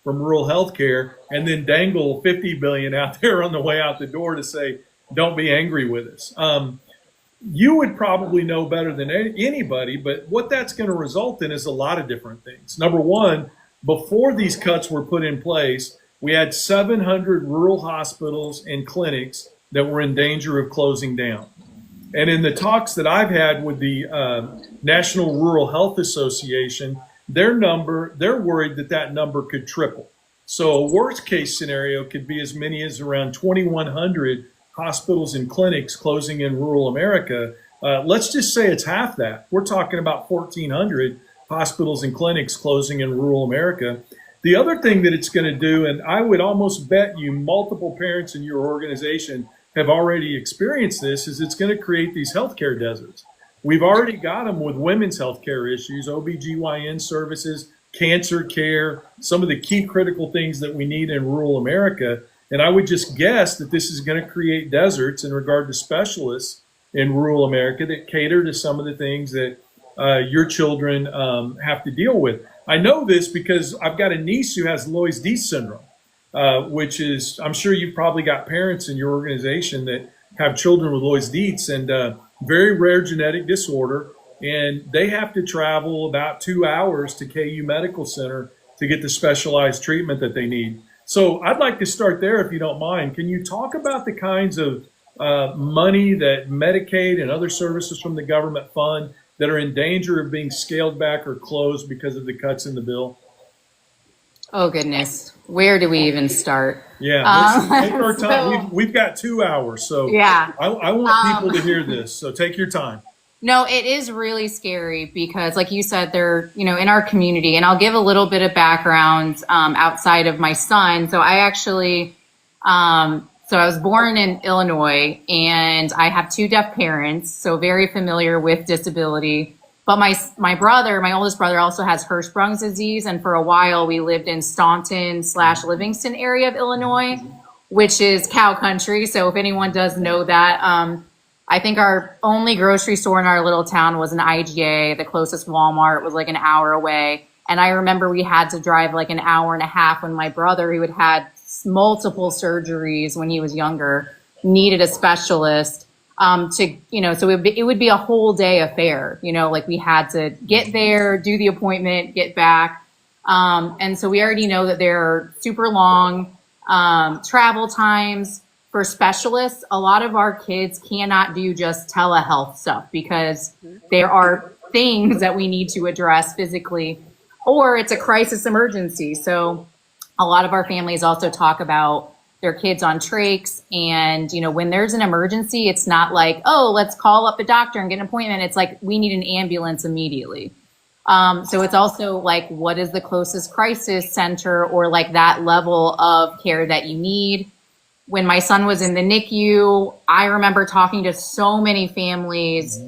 S1: from rural health care and then dangle $50 billion out there on the way out the door to say, don't be angry with us. You would probably know better than anybody, but what that's going to result in is a lot of different things. Number one, before these cuts were put in place, we had 700 rural hospitals and clinics that were in danger of closing down. And in the talks that I've had with the National Rural Health Association, they're worried that that number could triple. So a worst case scenario could be as many as around 2,100 hospitals and clinics closing in rural America. Let's just say it's half that. We're talking about 1,400 hospitals and clinics closing in rural America. The other thing that it's going to do, and I would almost bet you multiple parents in your organization have already experienced this, is it's going to create these healthcare deserts. We've already got them with women's healthcare issues, OBGYN services, cancer care, some of the key critical things that we need in rural America. And I would just guess that this is going to create deserts in regard to specialists in rural America that cater to some of the things that your children have to deal with. I know this because I've got a niece who has Loeys-Dietz syndrome, which is, I'm sure you've probably got parents in your organization that have children with Loeys-Dietz, and very rare genetic disorder. And they have to travel about 2 hours to KU Medical Center to get the specialized treatment that they need. So I'd like to start there, if you don't mind. Can you talk about the kinds of money that Medicaid and other services from the government fund that are in danger of being scaled back or closed because of the cuts in the bill?
S3: Oh, goodness. Where do we even start?
S1: Yeah, let's take our time. We've got 2 hours, so
S3: yeah.
S1: I want people to hear this, so take your time.
S3: No, it is really scary because, like you said, they're, you know, in our community, and I'll give a little bit of background outside of my son. So I actually, so I was born in Illinois, and I have 2 deaf parents, so very familiar with disability. But my brother, my oldest brother, also has Hirschsprung's disease, and for a while we lived in Staunton/Livingston area of Illinois, which is cow country. So if anyone does know that, I think our only grocery store in our little town was an IGA. The closest Walmart was like an hour away. And I remember we had to drive like an hour and a half when my brother, who had had multiple surgeries when he was younger, needed a specialist to, you know, so it would be a whole day affair, you know, like we had to get there, do the appointment, get back. And so we already know that there are super long travel times. For specialists, a lot of our kids cannot do just telehealth stuff because there are things that we need to address physically, or it's a crisis emergency. So a lot of our families also talk about their kids on trachs. And, you know, when there's an emergency, it's not like, oh, let's call up the doctor and get an appointment. It's like, we need an ambulance immediately. So it's also like, what is the closest crisis center or like that level of care that you need? When my son was in the NICU, I remember talking to so many families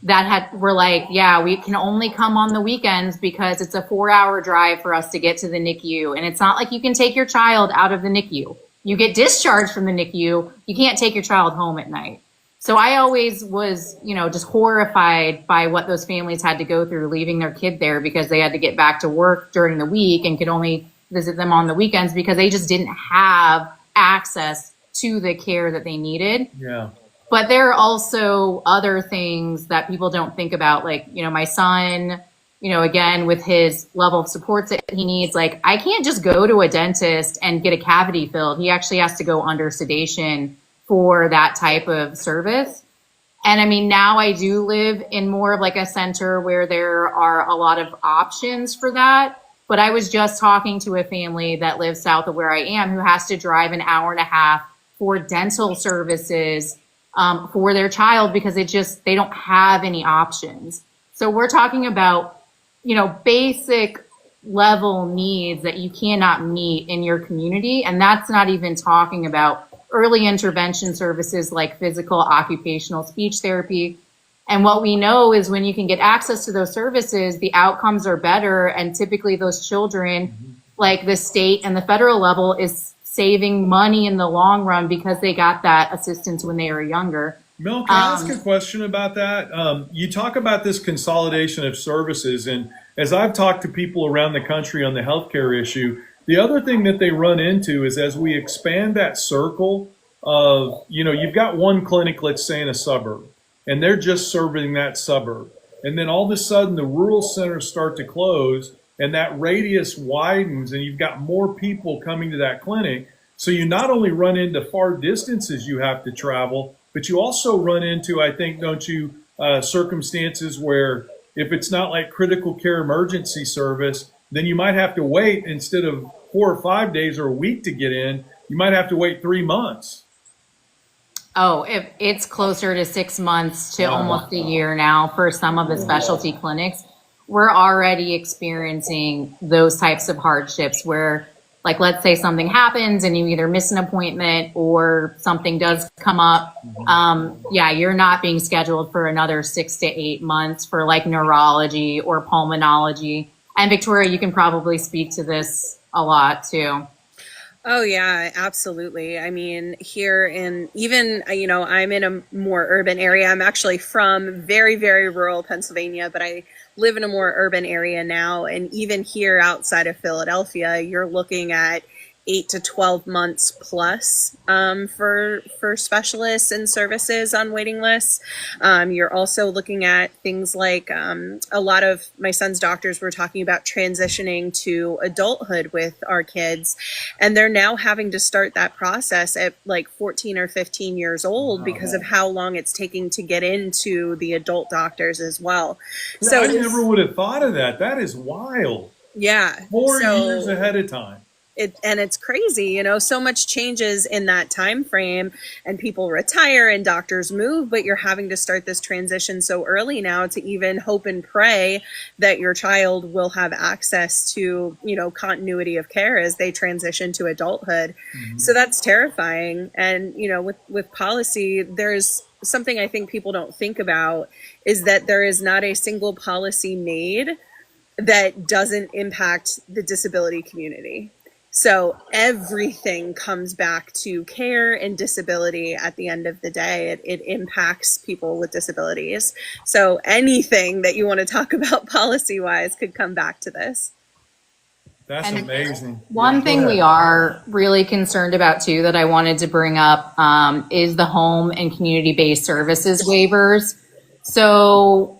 S3: that were like, yeah, we can only come on the weekends because it's a 4-hour drive for us to get to the NICU. And it's not like you can take your child out of the NICU. You get discharged from the NICU. You can't take your child home at night. So I always was, you know, just horrified by what those families had to go through leaving their kid there because they had to get back to work during the week and could only visit them on the weekends because they just didn't have access to the care that they needed.
S1: Yeah.
S3: But there are also other things that people don't think about. Like, you know, my son, you know, again, with his level of supports that he needs, like I can't just go to a dentist and get a cavity filled. He actually has to go under sedation for that type of service. And I mean, now I do live in more of like a center where there are a lot of options for that. But I was just talking to a family that lives south of where I am who has to drive an hour and a half for dental services for their child because they don't have any options. So we're talking about, basic level needs that you cannot meet in your community. And that's not even talking about early intervention services like physical, occupational, speech therapy. And what we know is when you can get access to those services, the outcomes are better. And typically those children, like the state and the federal level, is saving money in the long run because they got that assistance when they were younger.
S1: Mel, can I ask a question about that? You talk about this consolidation of services, and as I've talked to people around the country on the healthcare issue, the other thing that they run into is as we expand that circle of, you've got one clinic, let's say in a suburb, and they're just serving that suburb. And then all of a sudden the rural centers start to close and that radius widens and you've got more people coming to that clinic. So you not only run into far distances you have to travel, but you also run into, I think, don't you, circumstances where if it's not like critical care emergency service, then you might have to wait instead of 4 or 5 days or a week to get in, you might have to wait 3 months.
S3: Oh, it's closer to 6 months to almost a year now for some of the specialty clinics. We're already experiencing those types of hardships where, like, let's say something happens and you either miss an appointment or something does come up. You're not being scheduled for another 6 to 8 months for like neurology or pulmonology. And Victoria, you can probably speak to this a lot too.
S4: Oh, yeah, absolutely. I mean, here I'm in a more urban area. I'm actually from very, very rural Pennsylvania, but I live in a more urban area now. And even here outside of Philadelphia, you're looking at 8 to 12 months plus for specialists and services on waiting lists. You're also looking at things like a lot of my son's doctors were talking about transitioning to adulthood with our kids, and they're now having to start that process at like 14 or 15 years old because of how long it's taking to get into the adult doctors as well. So
S1: I never would have thought of that. That is wild.
S4: Yeah.
S1: 4 years ahead of time.
S4: It's crazy, so much changes in that time frame, and people retire and doctors move, but you're having to start this transition so early now to even hope and pray that your child will have access to, continuity of care as they transition to adulthood. Mm-hmm. So that's terrifying. And, with policy, there's something I think people don't think about is that there is not a single policy made that doesn't impact the disability community. So everything comes back to care and disability at the end of the day. It impacts people with disabilities. So anything that you want to talk about policy-wise could come back to this.
S1: That's amazing.
S3: One thing we are really concerned about too that I wanted to bring up is the home and community-based services waivers. So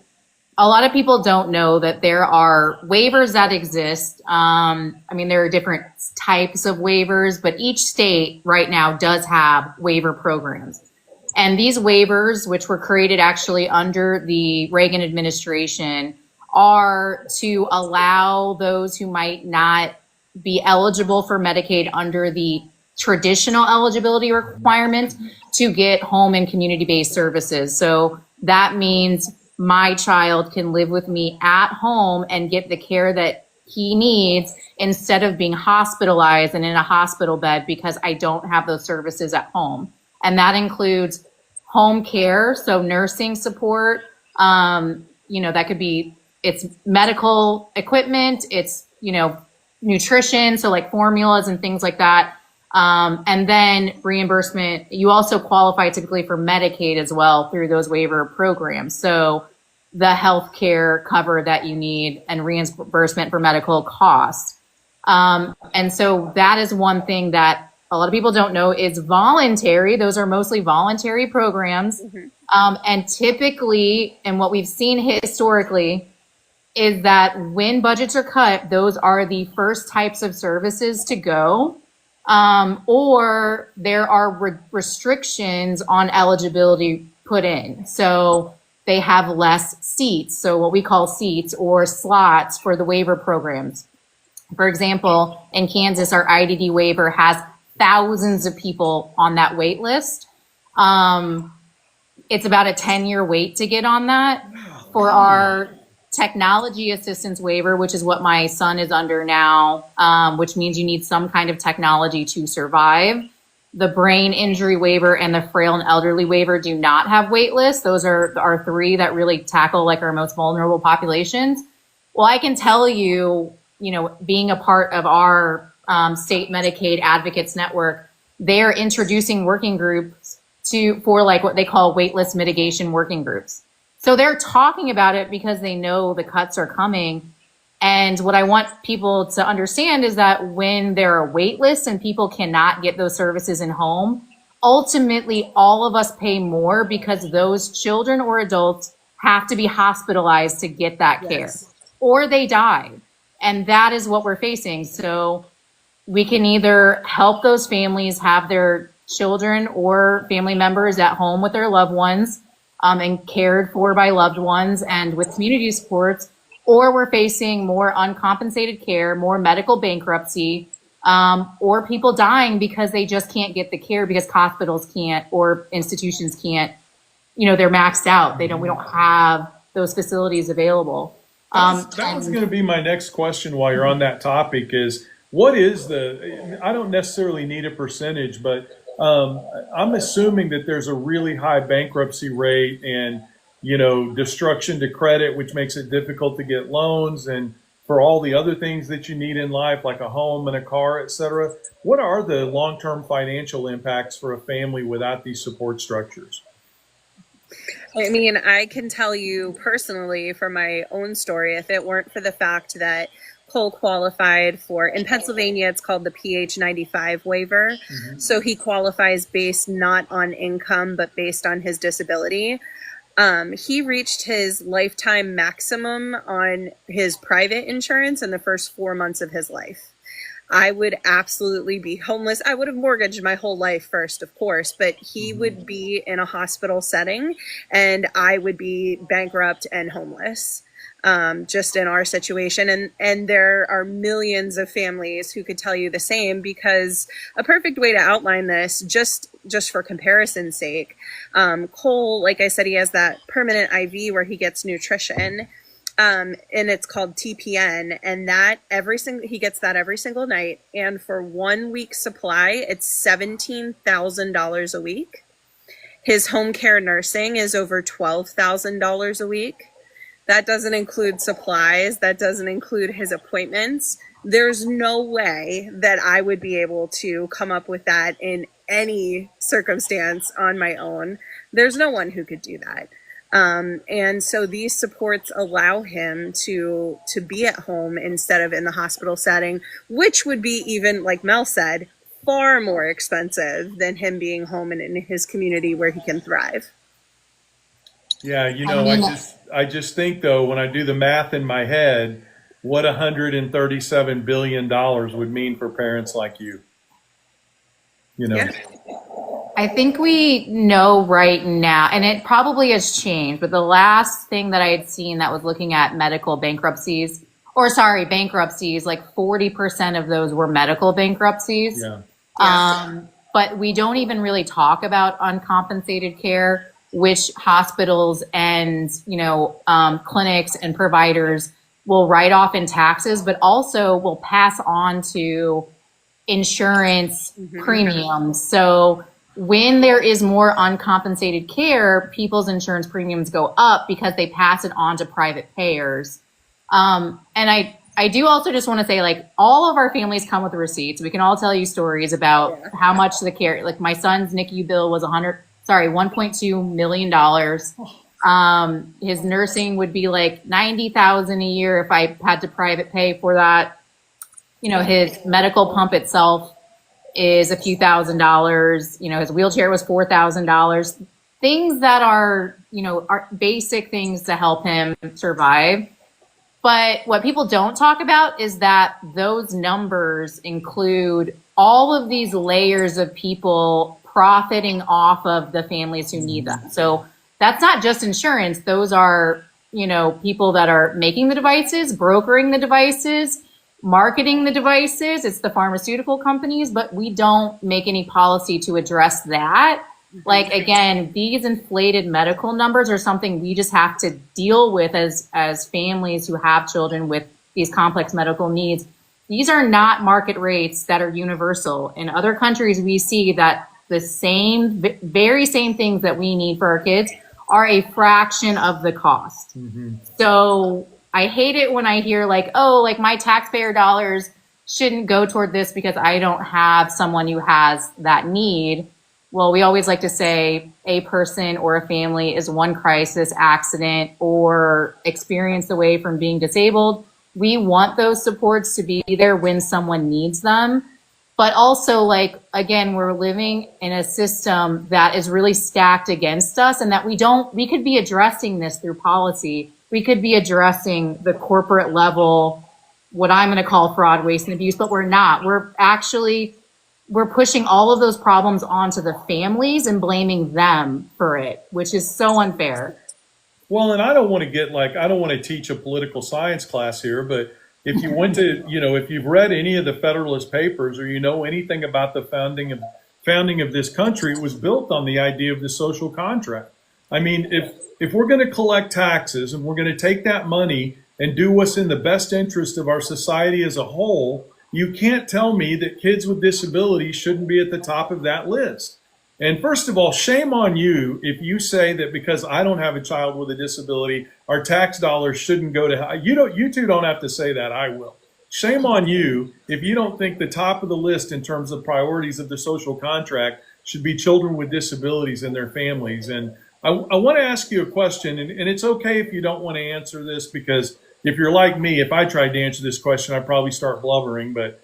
S3: a lot of people don't know that there are waivers that exist. There are different types of waivers, but each state right now does have waiver programs. And these waivers, which were created actually under the Reagan administration, are to allow those who might not be eligible for Medicaid under the traditional eligibility requirements to get home and community-based services. So that means my child can live with me at home and get the care that he needs instead of being hospitalized and in a hospital bed because I don't have those services at home. And that includes home care, so nursing support, that could be, it's medical equipment, it's, nutrition, so like formulas and things like that. And then reimbursement, you also qualify typically for Medicaid as well through those waiver programs. So the healthcare cover that you need and reimbursement for medical costs. And so that is one thing that a lot of people don't know is voluntary. Those are mostly voluntary programs. Mm-hmm. And typically, and what we've seen historically, is that when budgets are cut, those are the first types of services to go. Or there are restrictions on eligibility put in. So they have less seats. So what we call seats or slots for the waiver programs. For example, in Kansas, our IDD waiver has thousands of people on that wait list. It's about a 10-year wait to get on that. For our technology assistance waiver, which is what my son is under now, which means you need some kind of technology to survive. The brain injury waiver and the frail and elderly waiver do not have wait lists. Those are our three that really tackle like our most vulnerable populations. Well, I can tell you, being a part of our state Medicaid advocates network, they're introducing working groups for like what they call waitlist mitigation working groups. So they're talking about it because they know the cuts are coming. And what I want people to understand is that when there are wait lists and people cannot get those services in home, ultimately all of us pay more because those children or adults have to be hospitalized to get that care, or they die. And that is what we're facing. So we can either help those families have their children or family members at home with their loved ones and cared for by loved ones and with community supports, or we're facing more uncompensated care, more medical bankruptcy, or people dying because they just can't get the care because hospitals can't or institutions can't, they're maxed out. We don't have those facilities available.
S1: That was going to be my next question while you're on that topic is, what is I don't necessarily need a percentage, but I'm assuming that there's a really high bankruptcy rate and, destruction to credit, which makes it difficult to get loans and for all the other things that you need in life, like a home and a car, et cetera. What are the long-term financial impacts for a family without these support structures?
S4: I mean, I can tell you personally from my own story, if it weren't for the fact that Cole qualified for, in Pennsylvania, it's called the PH 95 waiver. Mm-hmm. So he qualifies based not on income, but based on his disability. He reached his lifetime maximum on his private insurance in the first 4 months of his life. I would absolutely be homeless. I would have mortgaged my whole life first, of course, but he would be in a hospital setting and I would be bankrupt and homeless. Just in our situation. And there are millions of families who could tell you the same, because a perfect way to outline this, just for comparison's sake, Cole, like I said, he has that permanent IV where he gets nutrition, and it's called TPN, and he gets that every single night. And for 1 week's supply, it's $17,000 a week. His home care nursing is over $12,000 a week. That doesn't include supplies. That doesn't include his appointments. There's no way that I would be able to come up with that in any circumstance on my own. There's no one who could do that. And so these supports allow him to be at home instead of in the hospital setting, which would be, even like Mel said, far more expensive than him being home and in his community where he can thrive.
S1: Yeah, I just think though, when I do the math in my head, what $137 billion would mean for parents like you. Yeah.
S3: I think we know right now, and it probably has changed, but the last thing that I had seen that was looking at bankruptcies, like 40% of those were medical bankruptcies.
S1: Yeah.
S3: But we don't even really talk about uncompensated care, which hospitals and, clinics and providers will write off in taxes, but also will pass on to insurance premiums. So when there is more uncompensated care, people's insurance premiums go up because they pass it on to private payers. And I do also just want to say, like, all of our families come with receipts. We can all tell you stories about how much the care, like my son's NICU bill was $1.2 million. His nursing would be like $90,000 a year if I had to private pay for that. His medical pump itself is a few $1,000s. His wheelchair was $4,000. Things that are basic things to help him survive. But what people don't talk about is that those numbers include all of these layers of people profiting off of the families who need them. So that's not just insurance. Those are, people that are making the devices, brokering the devices. marketing the devices. It's the pharmaceutical companies, but we don't make any policy to address that. Like, again, these inflated medical numbers are something we just have to deal with as families who have children with these complex medical needs. These are not market rates that are universal. In other countries, we see that the very same things that we need for our kids are a fraction of the cost. Mm-hmm. So I hate it when I hear like, oh, like my taxpayer dollars shouldn't go toward this because I don't have someone who has that need. Well, we always like to say a person or a family is one crisis, accident, or experience away from being disabled. We want those supports to be there when someone needs them. But also, like, again, we're living in a system that is really stacked against us, and that we could be addressing this through policy. We could be addressing the corporate level, what I'm going to call fraud, waste, and abuse, but we're not. We're pushing all of those problems onto the families and blaming them for it, which is so unfair.
S1: Well, and I don't want to teach a political science class here, but if you went to, if you've read any of the Federalist Papers or you know anything about the founding of this country, it was built on the idea of the social contract. I mean, if we're going to collect taxes and we're going to take that money and do what's in the best interest of our society as a whole, you can't tell me that kids with disabilities shouldn't be at the top of that list. And first of all, shame on you if you say that because I don't have a child with a disability, our tax dollars shouldn't go to, you two don't have to say that, I will. Shame on you if you don't think the top of the list in terms of priorities of the social contract should be children with disabilities and their families. And I want to ask you a question, and it's okay if you don't want to answer this, because if you're like me, if I tried to answer this question, I'd probably start blubbering. But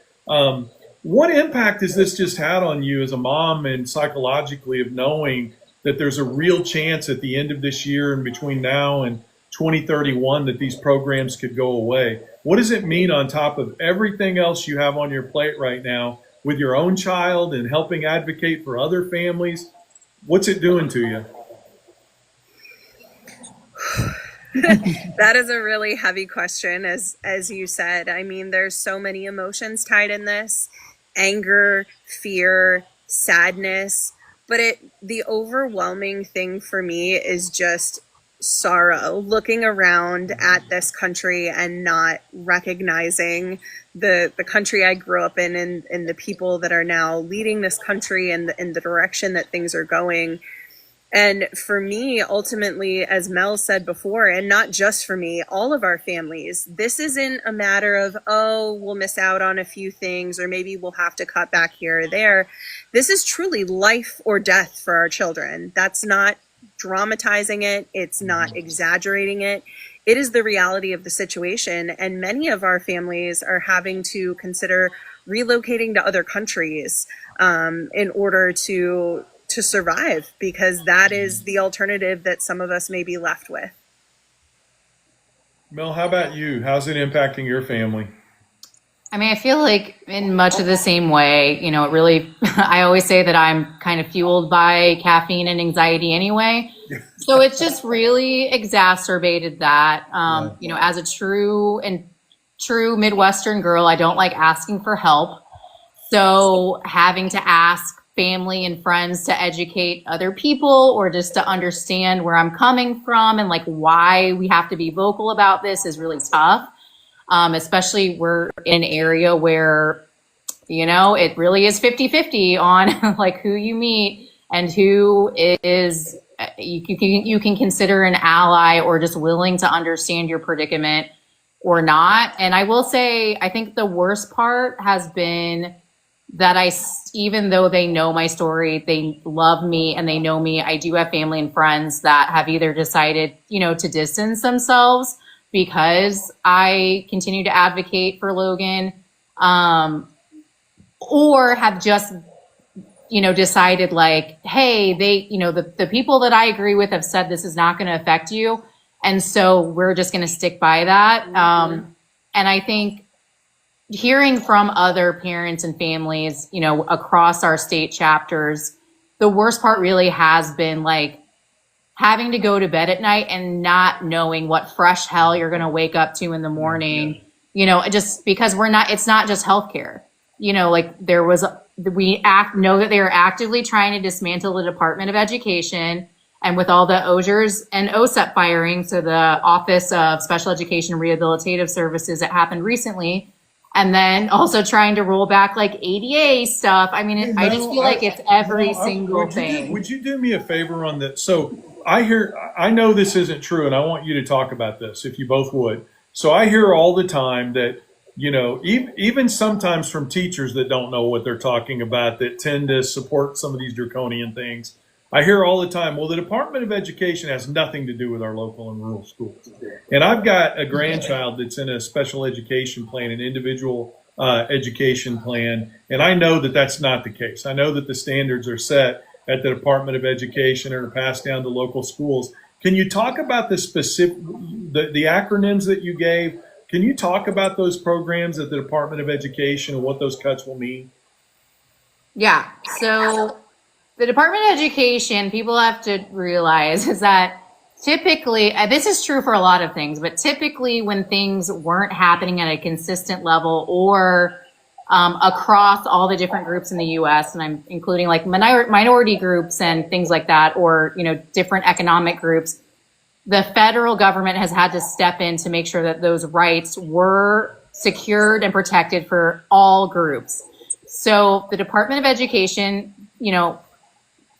S1: what impact has this just had on you as a mom and psychologically of knowing that there's a real chance at the end of this year and between now and 2031 that these programs could go away? What does it mean on top of everything else you have on your plate right now with your own child and helping advocate for other families? What's it doing to you?
S4: That is a really heavy question, as you said. I mean, there's so many emotions tied in this: anger, fear, sadness. But the overwhelming thing for me is just sorrow, looking around at this country and not recognizing the country I grew up in and the people that are now leading this country and in the direction that things are going. And for me, ultimately, as Mel said before, and not just for me, all of our families, this isn't a matter of, oh, we'll miss out on a few things, or maybe we'll have to cut back here or there. This is truly life or death for our children. That's not dramatizing it. It's not exaggerating it. It is the reality of the situation. And many of our families are having to consider relocating to other countries in order to survive, because that is the alternative that some of us may be left with.
S1: Mel, how about you? How's it impacting your family?
S3: I mean, I feel like in much of the same way, it really, I always say that I'm kind of fueled by caffeine and anxiety anyway. So it's just really exacerbated that. As a true Midwestern girl, I don't like asking for help. So having to ask family and friends to educate other people or just to understand where I'm coming from and like why we have to be vocal about this is really tough. Especially we're in an area where, it really is 50-50 on like who you meet and who is, you can consider an ally or just willing to understand your predicament or not. And I will say, I think the worst part has been that even though they know my story, they love me and they know me, I do have family and friends that have either decided, to distance themselves because I continue to advocate for Logan, or have just, decided like, hey, the people that I agree with have said this is not going to affect you. And so we're just going to stick by that. And I think hearing from other parents and families, across our state chapters, the worst part really has been like having to go to bed at night and not knowing what fresh hell you're going to wake up to in the morning. just because it's not just healthcare. Like know that they are actively trying to dismantle the Department of Education, and with all the OSERS and OSEP firing, so the Office of Special Education and Rehabilitative Services that happened recently, and then also trying to roll back like ADA stuff. I mean, I just feel like it's every single thing.
S1: Would you do me a favor on that? So I know this isn't true, and I want you to talk about this if you both would. So I hear all the time that, even sometimes from teachers that don't know what they're talking about, that tend to support some of these draconian things. I hear all the time, well, the Department of Education has nothing to do with our local and rural schools. And I've got a grandchild that's in a special education plan, an individual education plan, and I know that that's not the case. I know that the standards are set at the Department of Education and are passed down to local schools. Can you talk about the acronyms that you gave? Can you talk about those programs at the Department of Education and what those cuts will mean?
S3: Yeah. So the Department of Education, people have to realize, is that typically, this is true for a lot of things, but typically when things weren't happening at a consistent level or across all the different groups in the U.S., and I'm including like minority groups and things like that, or, different economic groups, the federal government has had to step in to make sure that those rights were secured and protected for all groups. So the Department of Education,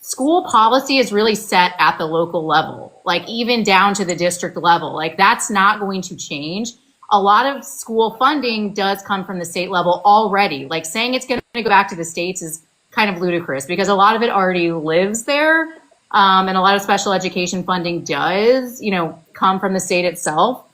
S3: school policy is really set at the local level, like even down to the district level. Like that's not going to change. A lot of school funding does come from the state level already. Like saying it's going to go back to the states is kind of ludicrous because a lot of it already lives there. And a lot of special education funding does, come from the state itself.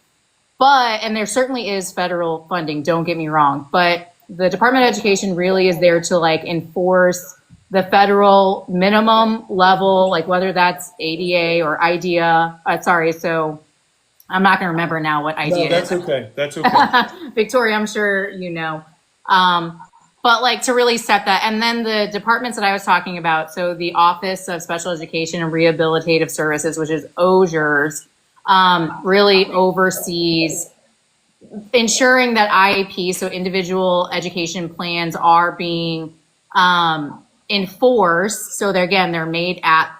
S3: And there certainly is federal funding, don't get me wrong. But the Department of Education really is there to like enforce the federal minimum level, like whether that's ADA or IDEA. So I'm not going to remember now what IDEA
S1: is. That's okay.
S3: Victoria, I'm sure you know. But like to really set that. And then the departments that I was talking about, so the Office of Special Education and Rehabilitative Services, which is OSERS, really oversees ensuring that IEP, so individual education plans, are being enforced. So they're made at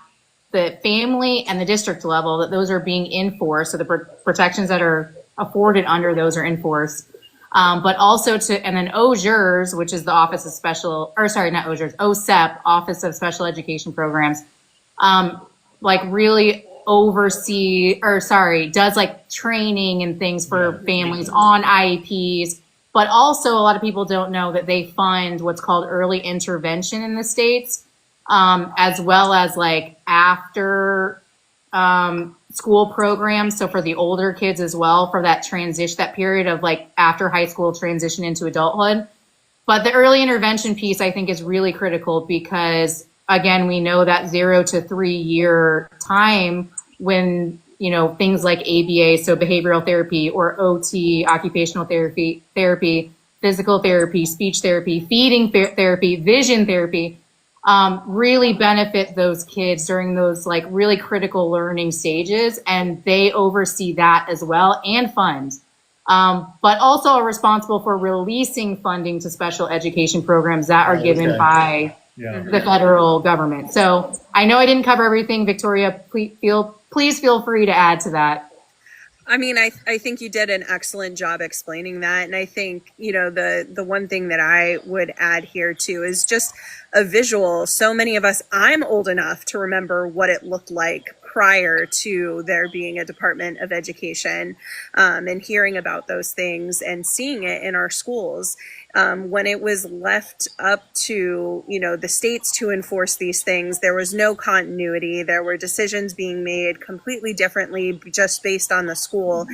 S3: the family and the district level, that those are being enforced. So the protections that are afforded under those are enforced. But also and then OSERS, which is the Office of OSEP, Office of Special Education Programs, really does like training and things for families on IEPs. But also a lot of people don't know that they fund what's called early intervention in the states, as well as like after school programs. So for the older kids as well, for that period of like after high school transition into adulthood. But the early intervention piece, I think, is really critical because, again, we know that 0 to 3 year time when, things like ABA, so behavioral therapy, or OT, occupational therapy, physical therapy, speech therapy, feeding therapy, vision therapy, really benefit those kids during those like really critical learning stages. And they oversee that as well and fund, but also are responsible for releasing funding to special education programs that are given by the federal government. So I know I didn't cover everything. Victoria, please feel free to add to that.
S4: I mean, I think you did an excellent job explaining that. And I think, the one thing that I would add here too is just a visual. So many of us, I'm old enough to remember what it looked like prior to there being a Department of Education, and hearing about those things and seeing it in our schools. When it was left up to, the states to enforce these things, there was no continuity. There were decisions being made completely differently just based on the school.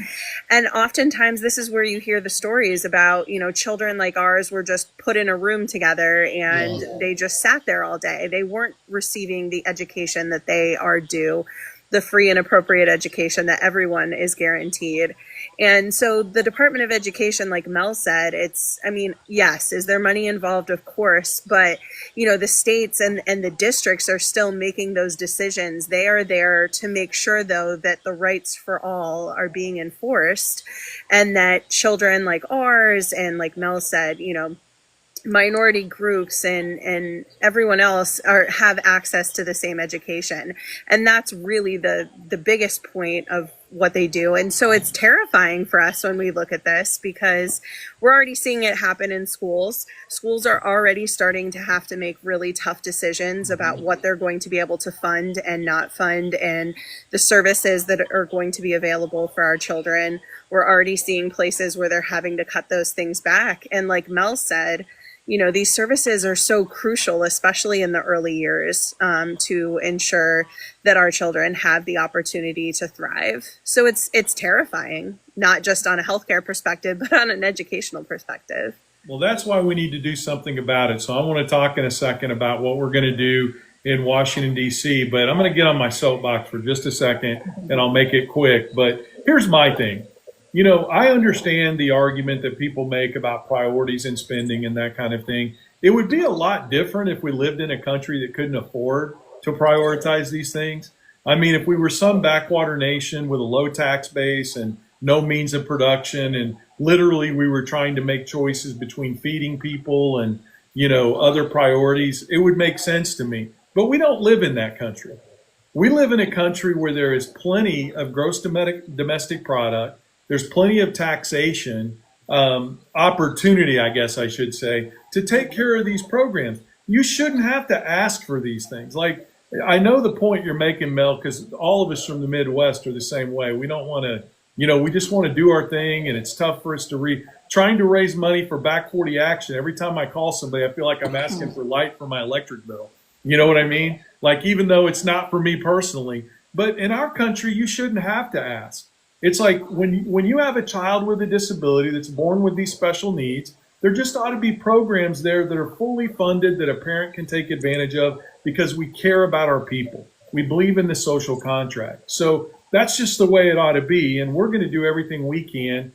S4: And oftentimes this is where you hear the stories about, children like ours were just put in a room together and they just sat there all day. They weren't receiving the education that they are due. the free and appropriate education that everyone is guaranteed. And so the Department of Education, like Mel said, yes, is there money involved? Of course, but the states and the districts are still making those decisions. They are there to make sure, though, that the rights for all are being enforced, and that children like ours, and like Mel said, minority groups and everyone else have access to the same education. And that's really the biggest point of what they do. And so it's terrifying for us when we look at this, because we're already seeing it happen in schools. Schools are already starting to have to make really tough decisions about what they're going to be able to fund and not fund, and the services that are going to be available for our children. We're already seeing places where they're having to cut those things back. And like Mel said, these services are so crucial, especially in the early years, to ensure that our children have the opportunity to thrive. So it's terrifying, not just on a healthcare perspective, but on an educational perspective.
S1: Well, that's why we need to do something about it. So I want to talk in a second about what we're going to do in Washington, D.C., but I'm going to get on my soapbox for just a second, and I'll make it quick. But here's my thing. I understand the argument that people make about priorities and spending and that kind of thing. It would be a lot different if we lived in a country that couldn't afford to prioritize these things. I mean, if we were some backwater nation with a low tax base and no means of production, and literally we were trying to make choices between feeding people and, other priorities, it would make sense to me. But we don't live in that country. We live in a country where there is plenty of gross domestic product. There's plenty of taxation, opportunity, I guess I should say, to take care of these programs. You shouldn't have to ask for these things. Like, I know the point you're making, Mel, because all of us from the Midwest are the same way. We don't want to, we just want to do our thing, and it's tough for us to trying to raise money for Back 40 Action. Every time I call somebody, I feel like I'm asking for light for my electric bill. You know what I mean? Like, even though it's not for me personally, but in our country, you shouldn't have to ask. It's like when you have a child with a disability that's born with these special needs, there just ought to be programs there that are fully funded that a parent can take advantage of, because we care about our people. We believe in the social contract. So that's just the way it ought to be. And we're going to do everything we can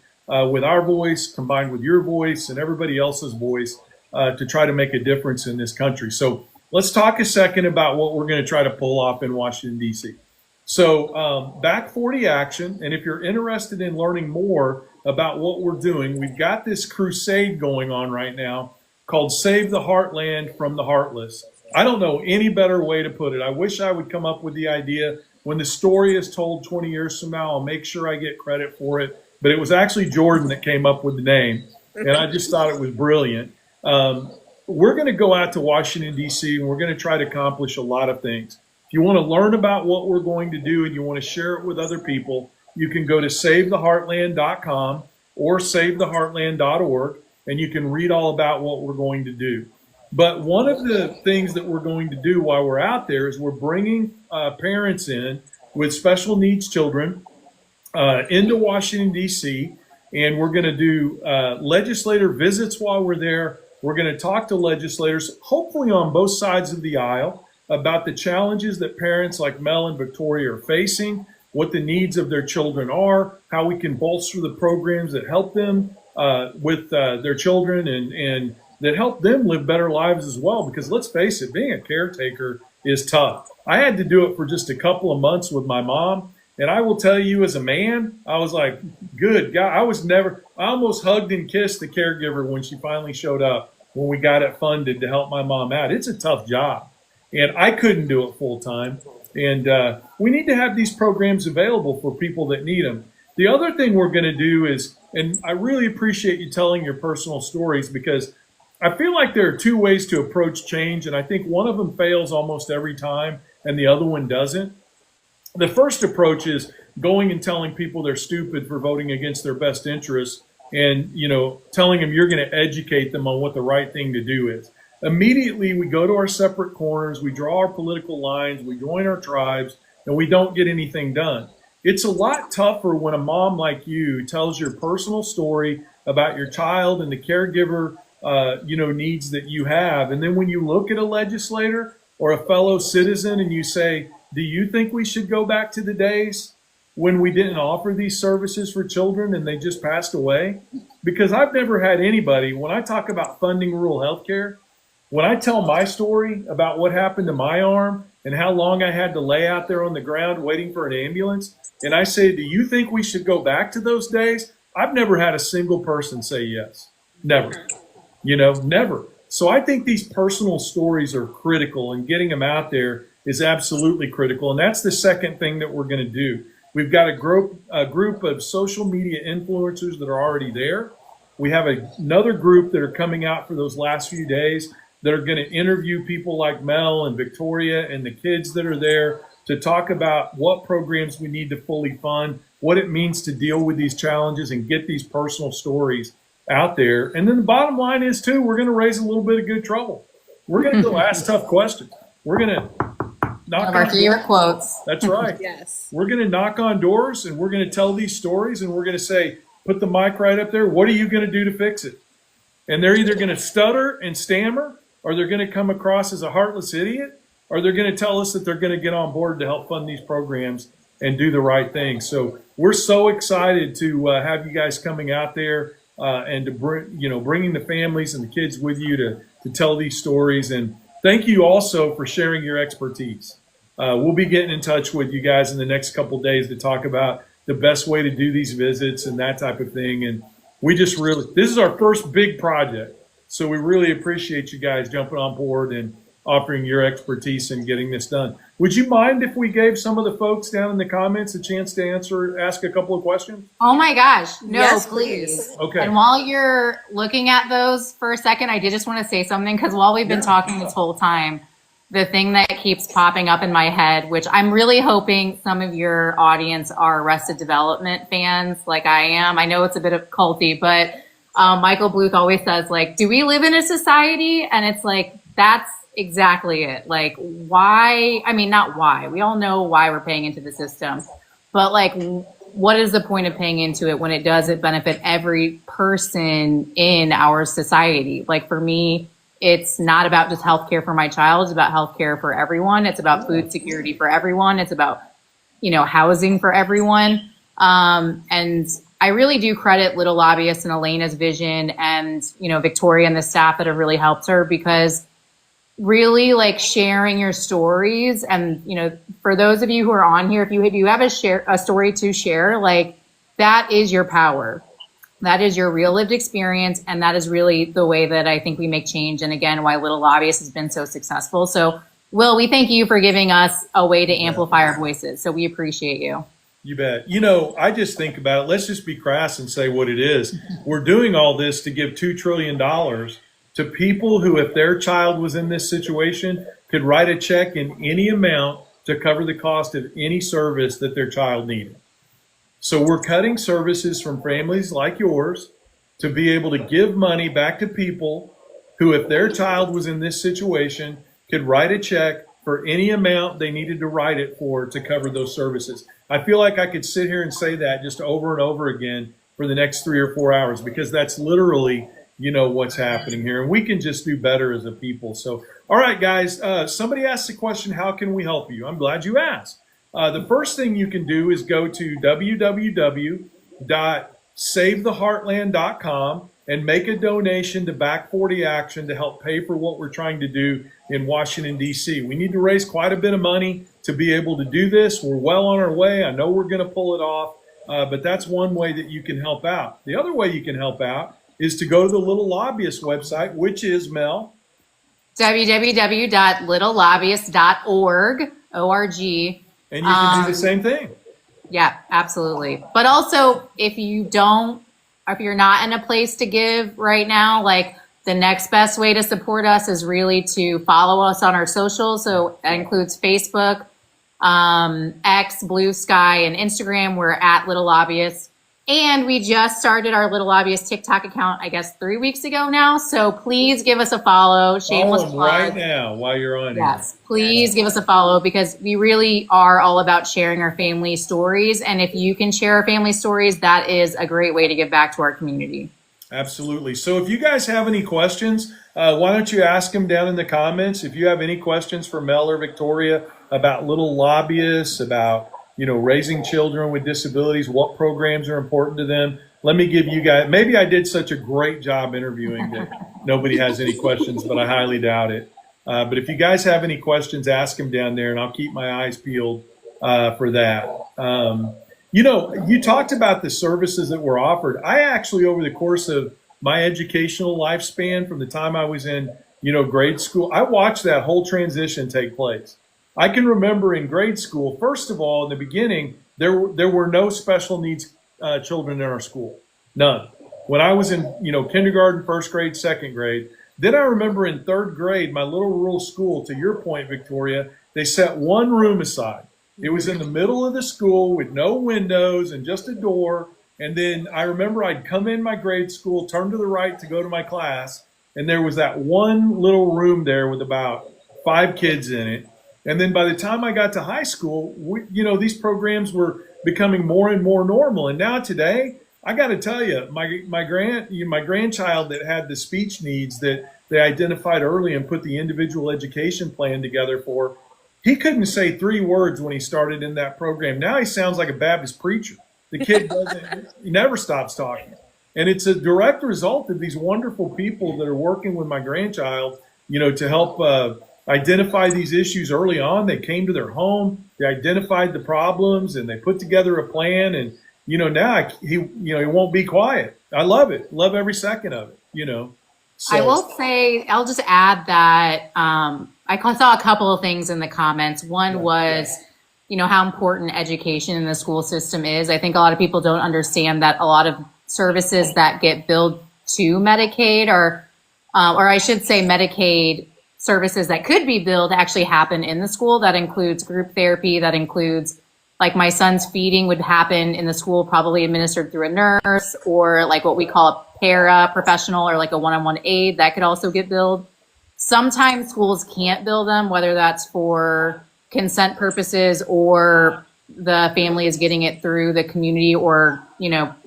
S1: with our voice combined with your voice and everybody else's voice to try to make a difference in this country. So let's talk a second about what we're going to try to pull off in Washington, D.C. So Back 40 Action, and if you're interested in learning more about what we're doing, we've got this crusade going on right now called Save the Heartland from the Heartless. I don't know any better way to put it. I wish I would come up with the idea. When the story is told 20 years from now, I'll make sure I get credit for it. But it was actually Jordan that came up with the name, and I just thought it was brilliant. We're going to go out to Washington, D.C., and we're going to try to accomplish a lot of things. If you want to learn about what we're going to do and you want to share it with other people, you can go to savetheheartland.com or savetheheartland.org, and you can read all about what we're going to do. But one of the things that we're going to do while we're out there is we're bringing parents in with special needs children into Washington, D.C., and we're going to do legislator visits while we're there. We're going to talk to legislators, hopefully on both sides of the aisle, about the challenges that parents like Mel and Victoria are facing, what the needs of their children are, how we can bolster the programs that help them with their children and that help them live better lives as well. Because let's face it, being a caretaker is tough. I had to do it for just a couple of months with my mom. And I will tell you, as a man, I was like, good God, I almost hugged and kissed the caregiver when she finally showed up, when we got it funded to help my mom out. It's a tough job. And I couldn't do it full time. And we need to have these programs available for people that need them. The other thing we're going to do is, and I really appreciate you telling your personal stories, because I feel like there are two ways to approach change. And I think one of them fails almost every time and the other one doesn't. The first approach is going and telling people they're stupid for voting against their best interests and, telling them you're going to educate them on what the right thing to do is. Immediately, we go to our separate corners, we draw our political lines, we join our tribes, and we don't get anything done. It's a lot tougher when a mom like you tells your personal story about your child and the caregiver, needs that you have. And then when you look at a legislator or a fellow citizen and you say, do you think we should go back to the days when we didn't offer these services for children and they just passed away? Because I've never had anybody, when I talk about funding rural healthcare, when I tell my story about what happened to my arm and how long I had to lay out there on the ground waiting for an ambulance, and I say, do you think we should go back to those days? I've never had a single person say yes. Never. Never. So I think these personal stories are critical, and getting them out there is absolutely critical. And that's the second thing that we're going to do. We've got a group of social media influencers that are already there. We have another group that are coming out for those last few days that are going to interview people like Mel and Victoria and the kids that are there to talk about what programs we need to fully fund, what it means to deal with these challenges and get these personal stories out there. And then the bottom line is, too, we're going to raise a little bit of good trouble. We're going to go ask tough questions. We're going to knock on
S3: our favorite quotes.
S1: That's right.
S4: Yes.
S1: We're going to knock on doors and we're going to tell these stories and we're going to say, put the mic right up there. What are you going to do to fix it? And they're either going to stutter and stammer, or they're going to come across as a heartless idiot, or they're going to tell us that they're going to get on board to help fund these programs and do the right thing. So we're so excited to have you guys coming out there and to bringing the families and the kids with you to tell these stories. And thank you also for sharing your expertise. We'll be getting in touch with you guys in the next couple of days to talk about the best way to do these visits and that type of thing. And this is our first big project. So we really appreciate you guys jumping on board and offering your expertise in getting this done. Would you mind if we gave some of the folks down in the comments a chance to ask a couple of questions?
S3: Oh my gosh. No,
S4: Yes,
S3: please.
S1: Okay.
S3: And while you're looking at those for a second, I did just want to say something, because while we've been talking this whole time, the thing that keeps popping up in my head, which I'm really hoping some of your audience are Arrested Development fans like I am. I know it's a bit of culty, but Michael Bluth always says, like, do we live in a society? And it's like, that's exactly it. Like, why? I mean, not why. We all know why we're paying into the system. But, like, what is the point of paying into it when it doesn't benefit every person in our society? Like, for me, it's not about just healthcare for my child. It's about healthcare for everyone. It's about food security for everyone. It's about, housing for everyone. And I really do credit Little Lobbyists and Elena's vision and, Victoria and the staff that have really helped her, because really, like, sharing your stories. And, for those of you who are on here, if you have a story to share, like, that is your power. That is your real lived experience. And that is really the way that I think we make change. And again, why Little Lobbyists has been so successful. So, Will, we thank you for giving us a way to amplify our voices. So we appreciate you.
S1: You bet. I just think about it. Let's just be crass and say what it is. We're doing all this to give $2 trillion to people who, if their child was in this situation, could write a check in any amount to cover the cost of any service that their child needed. So we're cutting services from families like yours to be able to give money back to people who, if their child was in this situation, could write a check for any amount they needed to write it for to cover those services. I feel like I could sit here and say that just over and over again for the next 3 or 4 hours, because that's literally, what's happening here. And we can just do better as a people. So, all right, guys, somebody asked the question, how can we help you? I'm glad you asked. The first thing you can do is go to www.savetheheartland.com and make a donation to Back 40 Action to help pay for what we're trying to do in Washington, D.C. We need to raise quite a bit of money to be able to do this. We're well on our way. I know we're going to pull it off, but that's one way that you can help out. The other way you can help out is to go to the Little Lobbyist website, which is, Mel?
S3: www.littlelobbyists.org, O-R-G.
S1: And you can do the same thing.
S3: Yeah, absolutely. But also, if you're not in a place to give right now, like, the next best way to support us is really to follow us on our socials. So that includes Facebook, X, Blue Sky, and Instagram. We're at Little Lobbyists. And we just started our Little Lobbyist TikTok account, I guess, 3 weeks ago now. So please give us a follow. Shameless
S1: Follow
S3: plug.
S1: right now while you're on
S3: Yes, please give us a follow, because we really are all about sharing our family stories. And if you can share our family stories, that is a great way to give back to our community.
S1: Absolutely. So if you guys have any questions, why don't you ask them down in the comments? If you have any questions for Mel or Victoria about little lobbyists, about raising children with disabilities, what programs are important to them, let me give you guys. Maybe I did such a great job interviewing that nobody has any questions, but I highly doubt it. But if you guys have any questions, ask them down there, and I'll keep my eyes peeled for that. You talked about the services that were offered. I actually, over the course of my educational lifespan, from the time I was in, grade school, I watched that whole transition take place. I can remember in grade school, first of all, in the beginning, there were no special needs children in our school, none. When I was in, kindergarten, first grade, second grade, then I remember in third grade, my little rural school, to your point, Victoria, they set one room aside. It was in the middle of the school with no windows and just a door. And then I remember I'd come in my grade school, turn to the right to go to my class, and there was that one little room there with about 5 kids in it. And then by the time I got to high school, these programs were becoming more and more normal. And now today, I got to tell you, my grandchild that had the speech needs that they identified early and put the individual education plan together for, he couldn't say 3 words when he started in that program. Now he sounds like a Baptist preacher. The kid he never stops talking. And it's a direct result of these wonderful people that are working with my grandchild, to help identify these issues early on. They came to their home, they identified the problems, and they put together a plan. And, now he won't be quiet. I love it. Love every second of it, So,
S3: I will say, I'll just add that I saw a couple of things in the comments. One was, how important education in the school system is. I think a lot of people don't understand that a lot of services that get billed to Medicaid or I should say Medicaid services that could be billed actually happen in the school. That includes group therapy. That includes, like, my son's feeding would happen in the school, probably administered through a nurse, or like what we call a para-professional, or like a one-on-one aide that could also get billed. Sometimes schools can't bill them, whether that's for consent purposes or the family is getting it through the community or,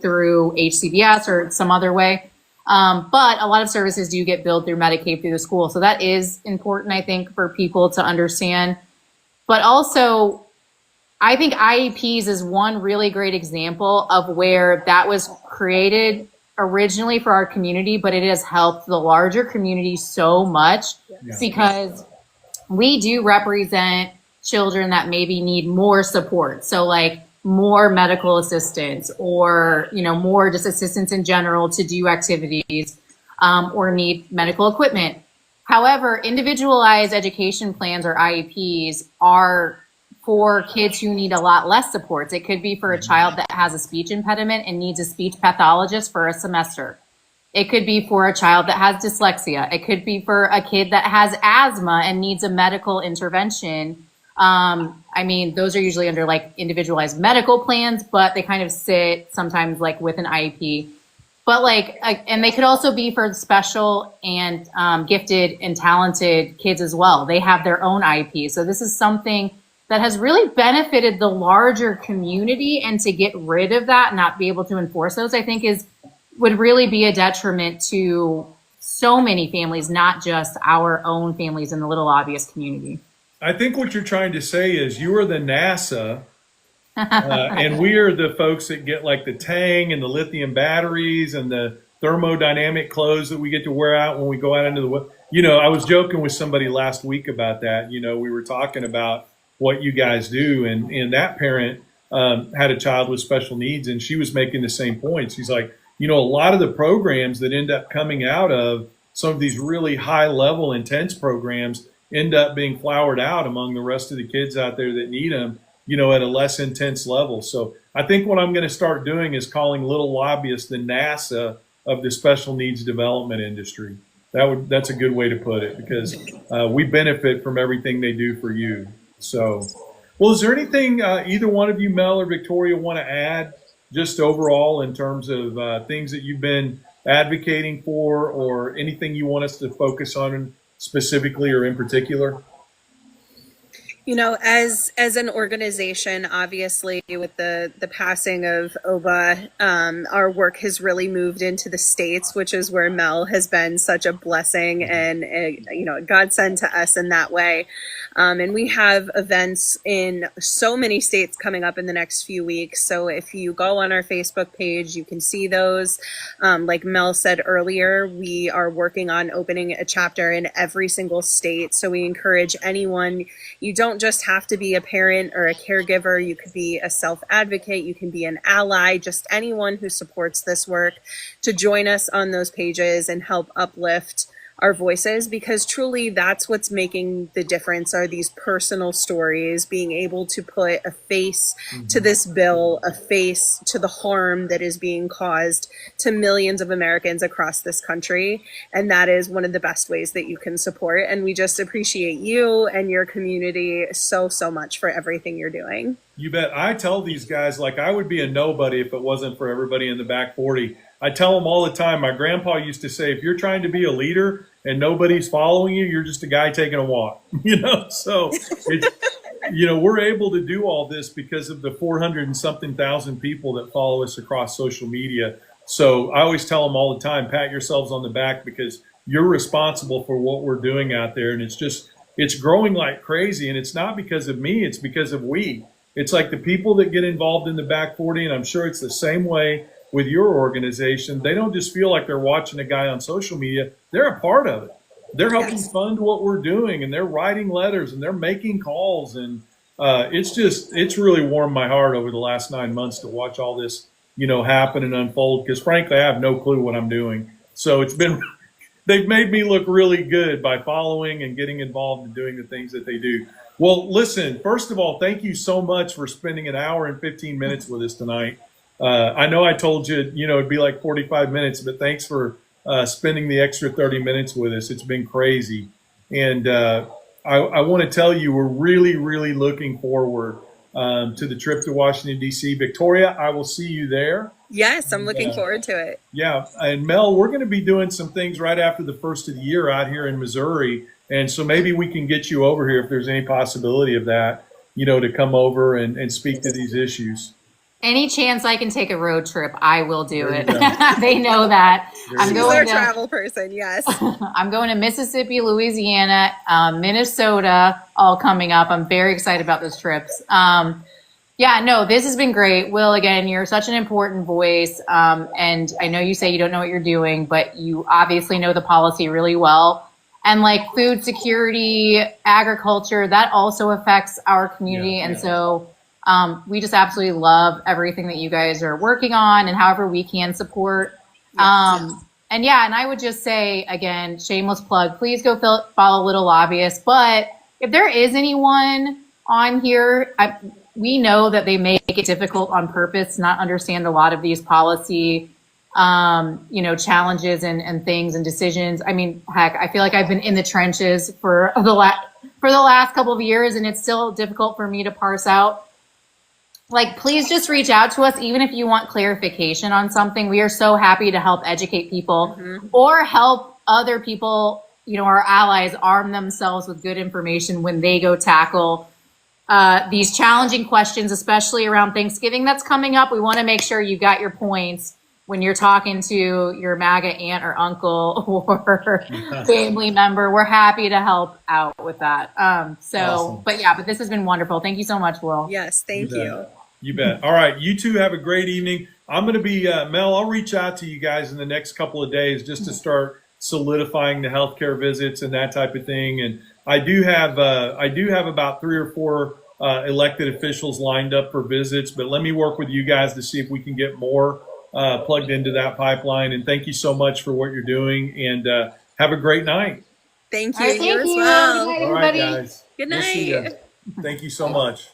S3: through HCBS or some other way. But a lot of services do get billed through Medicaid through the school. So that is important, I think, for people to understand. But also, I think IEPs is one really great example of where that was created originally for our community, but it has helped the larger community so much because we do represent children that maybe need more support. So like more medical assistance or, more just assistance in general to do activities or need medical equipment. However, individualized education plans or IEPs are for kids who need a lot less supports. It could be for a child that has a speech impediment and needs a speech pathologist for a semester. It could be for a child that has dyslexia. It could be for a kid that has asthma and needs a medical intervention. Those are usually under like individualized medical plans, but they kind of sit sometimes like with an IEP. But and they could also be for special and gifted and talented kids as well. They have their own IEP. So this is something that has really benefited the larger community, and to get rid of that and not be able to enforce those, I think would really be a detriment to so many families, not just our own families in the Little Lobbyist community.
S1: I think what you're trying to say is you are the NASA and we are the folks that get like the Tang and the lithium batteries and the thermodynamic clothes that we get to wear out when we go out into the, I was joking with somebody last week about that. We were talking about what you guys do, and that parent had a child with special needs, and she was making the same point. She's like, a lot of the programs that end up coming out of some of these really high level intense programs end up being flowered out among the rest of the kids out there that need them, at a less intense level. So I think what I'm going to start doing is calling Little Lobbyists the NASA of the special needs development industry. That's a good way to put it, because we benefit from everything they do for you. So, well, is there anything either one of you, Mel or Victoria, want to add just overall in terms of things that you've been advocating for, or anything you want us to focus on specifically or in particular?
S4: As an organization, obviously with the passing of Oba, our work has really moved into the States, which is where Mel has been such a blessing and a godsend to us in that way. And we have events in so many states coming up in the next few weeks. So if you go on our Facebook page, you can see those. Like Mel said earlier, we are working on opening a chapter in every single state. So we encourage anyone. You don't just have to be a parent or a caregiver. You could be a self-advocate. You can be an ally, just anyone who supports this work, to join us on those pages and help uplift our voices, because truly that's what's making the difference, are these personal stories, being able to put a face to this bill, a face to the harm that is being caused to millions of Americans across this country. And that is one of the best ways that you can support. And we just appreciate you and your community so much for everything you're doing.
S1: You bet. I tell these guys, like, I would be a nobody if it wasn't for everybody in the back 40. I tell them all the time, my grandpa used to say, if you're trying to be a leader and nobody's following you, you're just a guy taking a walk, So, it's, we're able to do all this because of the 400 and something thousand people that follow us across social media. So I always tell them all the time, pat yourselves on the back, because you're responsible for what we're doing out there. And it's growing like crazy. And it's not because of me, it's because of we. It's like the people that get involved in the back 40, and I'm sure it's the same way with your organization. They don't just feel like they're watching a guy on social media. They're a part of it. They're helping fund what we're doing, and they're writing letters, and they're making calls. And it's really warmed my heart over the last 9 months to watch all this, happen and unfold, because frankly, I have no clue what I'm doing. So they've made me look really good by following and getting involved and doing the things that they do. Well, listen, first of all, thank you so much for spending an hour and 15 minutes with us tonight. I know I told you, it'd be like 45 minutes, but thanks for spending the extra 30 minutes with us. It's been crazy. And I want to tell you, we're really, really looking forward to the trip to Washington, D.C. Victoria, I will see you there.
S4: Yes, I'm looking forward to it.
S1: Yeah. And Mel, we're going to be doing some things right after the first of the year out here in Missouri. And so maybe we can get you over here if there's any possibility of that, to come over and speak to these issues.
S3: Any chance I can take a road trip, I will do it. They know that.
S4: She's our travel person, yes.
S3: I'm going to Mississippi, Louisiana, Minnesota, all coming up. I'm very excited about those trips. This has been great. Will, again, you're such an important voice. And I know you say you don't know what you're doing, but you obviously know the policy really well. And like food security, agriculture, that also affects our community. So we just absolutely love everything that you guys are working on and however we can support. And I would just say, again, shameless plug, please go follow Little Lobbyists. But if there is anyone on here, we know that they make it difficult on purpose to not understand a lot of these policy challenges and things and decisions. I mean, heck, I feel like I've been in the trenches for the last couple of years, and it's still difficult for me to parse out. Like, please just reach out to us, even if you want clarification on something. We are so happy to help educate people or help other people, our allies, arm themselves with good information when they go tackle these challenging questions, especially around Thanksgiving that's coming up. We want to make sure you got your points when you're talking to your MAGA aunt or uncle or family member. We're happy to help out with that.
S1: Awesome.
S3: But this has been wonderful. Thank you so much, Will.
S4: Yes, thank you.
S1: You bet. All right. You two have a great evening. I'm going to be, Mel, I'll reach out to you guys in the next couple of days just to start solidifying the healthcare visits and that type of thing. And I do have about 3 or 4 elected officials lined up for visits, but let me work with you guys to see if we can get more plugged into that pipeline. And thank you so much for what you're doing, and have a great night.
S4: Thank you.
S3: All right,
S4: you
S3: thank
S4: as
S3: you.
S4: well.
S3: Good night,
S1: All right,
S3: everybody.
S1: guys.
S4: Good
S1: We'll see
S4: night.
S1: ya. Thank you so much.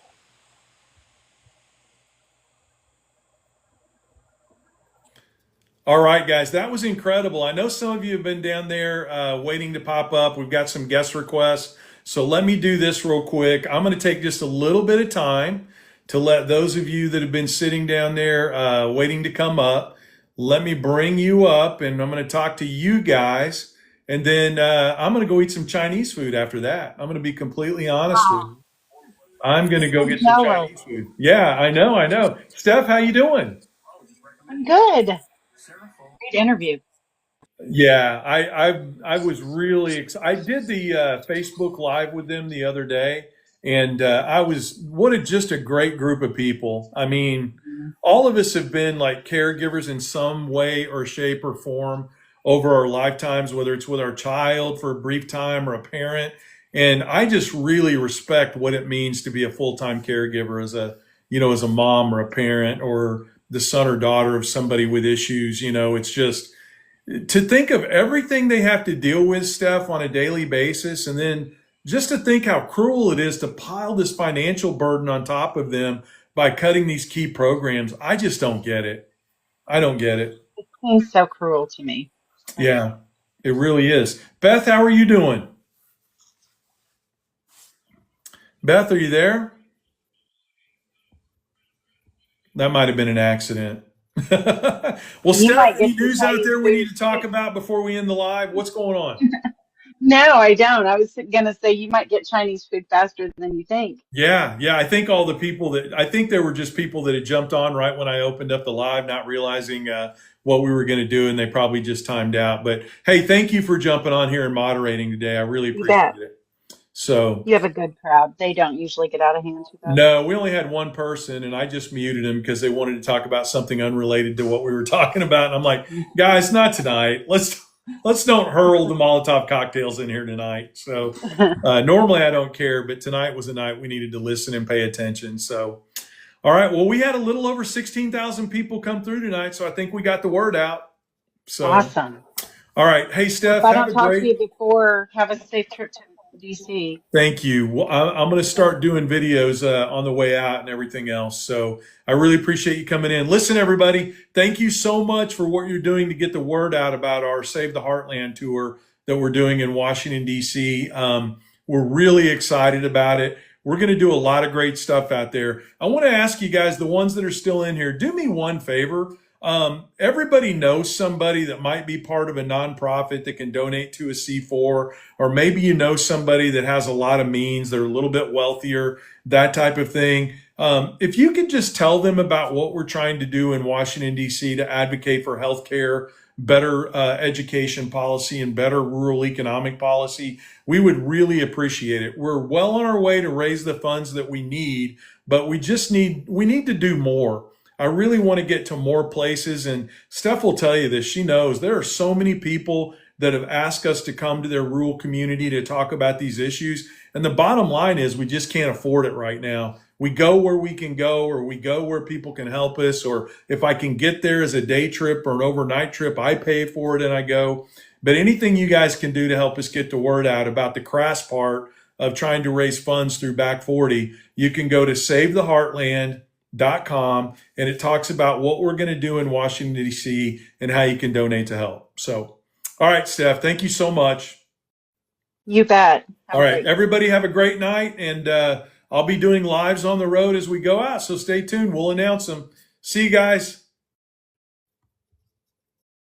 S1: All right, guys, that was incredible. I know some of you have been down there waiting to pop up. We've got some guest requests. So let me do this real quick. I'm going to take just a little bit of time to let those of you that have been sitting down there waiting to come up, let me bring you up, and I'm going to talk to you guys. And then I'm going to go eat some Chinese food after that. I'm going to be completely honest with you. I'm gonna go get some
S5: Jello.
S1: Chinese food. Yeah, I know, I know. Steph, how you doing?
S5: I'm good. Great interview.
S1: Yeah, I was really excited. I did the Facebook Live with them the other day, and I was what a just a great group of people. I mean, all of us have been like caregivers in some way or shape or form over our lifetimes, whether it's with our child for a brief time or a parent. And I just really respect what it means to be a full-time caregiver as a, as a mom or a parent or the son or daughter of somebody with issues. It's just to think of everything they have to deal with, Steph, on a daily basis, and then just to think how cruel it is to pile this financial burden on top of them by cutting these key programs. I just don't get it. I don't get it.
S5: It seems so cruel to me.
S1: Yeah, it really is. Beth, how are you doing? Beth, are you there? That might have been an accident. Well,
S5: You
S1: Steph,
S5: might
S1: any
S5: get some
S1: news out
S5: Chinese
S1: there we
S5: food.
S1: need to talk about before we end the live? What's going on?
S5: No, I don't. I was gonna say you might get Chinese food faster than you think.
S1: Yeah. I think all the people I think there were just people that had jumped on right when I opened up the live, not realizing what we were going to do, and they probably just timed out. But hey, thank you for jumping on here and moderating today. I really
S5: You
S1: appreciate
S5: bet.
S1: it. So,
S5: You have a good crowd. They don't usually get out of hand too fast.
S1: no, we only had one person, and I just muted him because they wanted to talk about something unrelated to what we were talking about. And I'm like, guys, not tonight. Let's don't hurl the Molotov cocktails in here tonight. So normally I don't care, but tonight was a night we needed to listen and pay attention. So, all right. Well, we had a little over 16,000 people come through tonight, so I think we got the word out. So,
S5: Awesome.
S1: all right. Hey, Steph,
S5: If I
S1: have
S5: don't
S1: a
S5: talk to
S1: great.
S5: you before, have a safe trip to DC.
S1: Thank you. Well, I'm going to start doing videos on the way out and everything else. So I really appreciate you coming in. Listen, everybody, thank you so much for what you're doing to get the word out about our Save the Heartland tour that we're doing in Washington, D.C. We're really excited about it. We're going to do a lot of great stuff out there. I want to ask you guys, the ones that are still in here, do me one favor. Everybody knows somebody that might be part of a nonprofit that can donate to a C4, or maybe you know somebody that has a lot of means, they're a little bit wealthier, that type of thing. If you could just tell them about what we're trying to do in Washington, D.C. to advocate for healthcare, better education policy, and better rural economic policy, we would really appreciate it. We're well on our way to raise the funds that we need, but we need to do more. I really want to get to more places, and Steph will tell you this. She knows there are so many people that have asked us to come to their rural community to talk about these issues. And the bottom line is we just can't afford it right now. We go where we can go, or we go where people can help us, or if I can get there as a day trip or an overnight trip, I pay for it and I go. But anything you guys can do to help us get the word out about the crass part of trying to raise funds through Back 40, you can go to SaveTheHeartland.com, and it talks about what we're going to do in Washington, D.C. and how you can donate to help. So, all right, Steph, thank you so much.
S5: You bet.
S1: All right, everybody have a great night, and I'll be doing lives on the road as we go out, so stay tuned. We'll announce them. See you guys.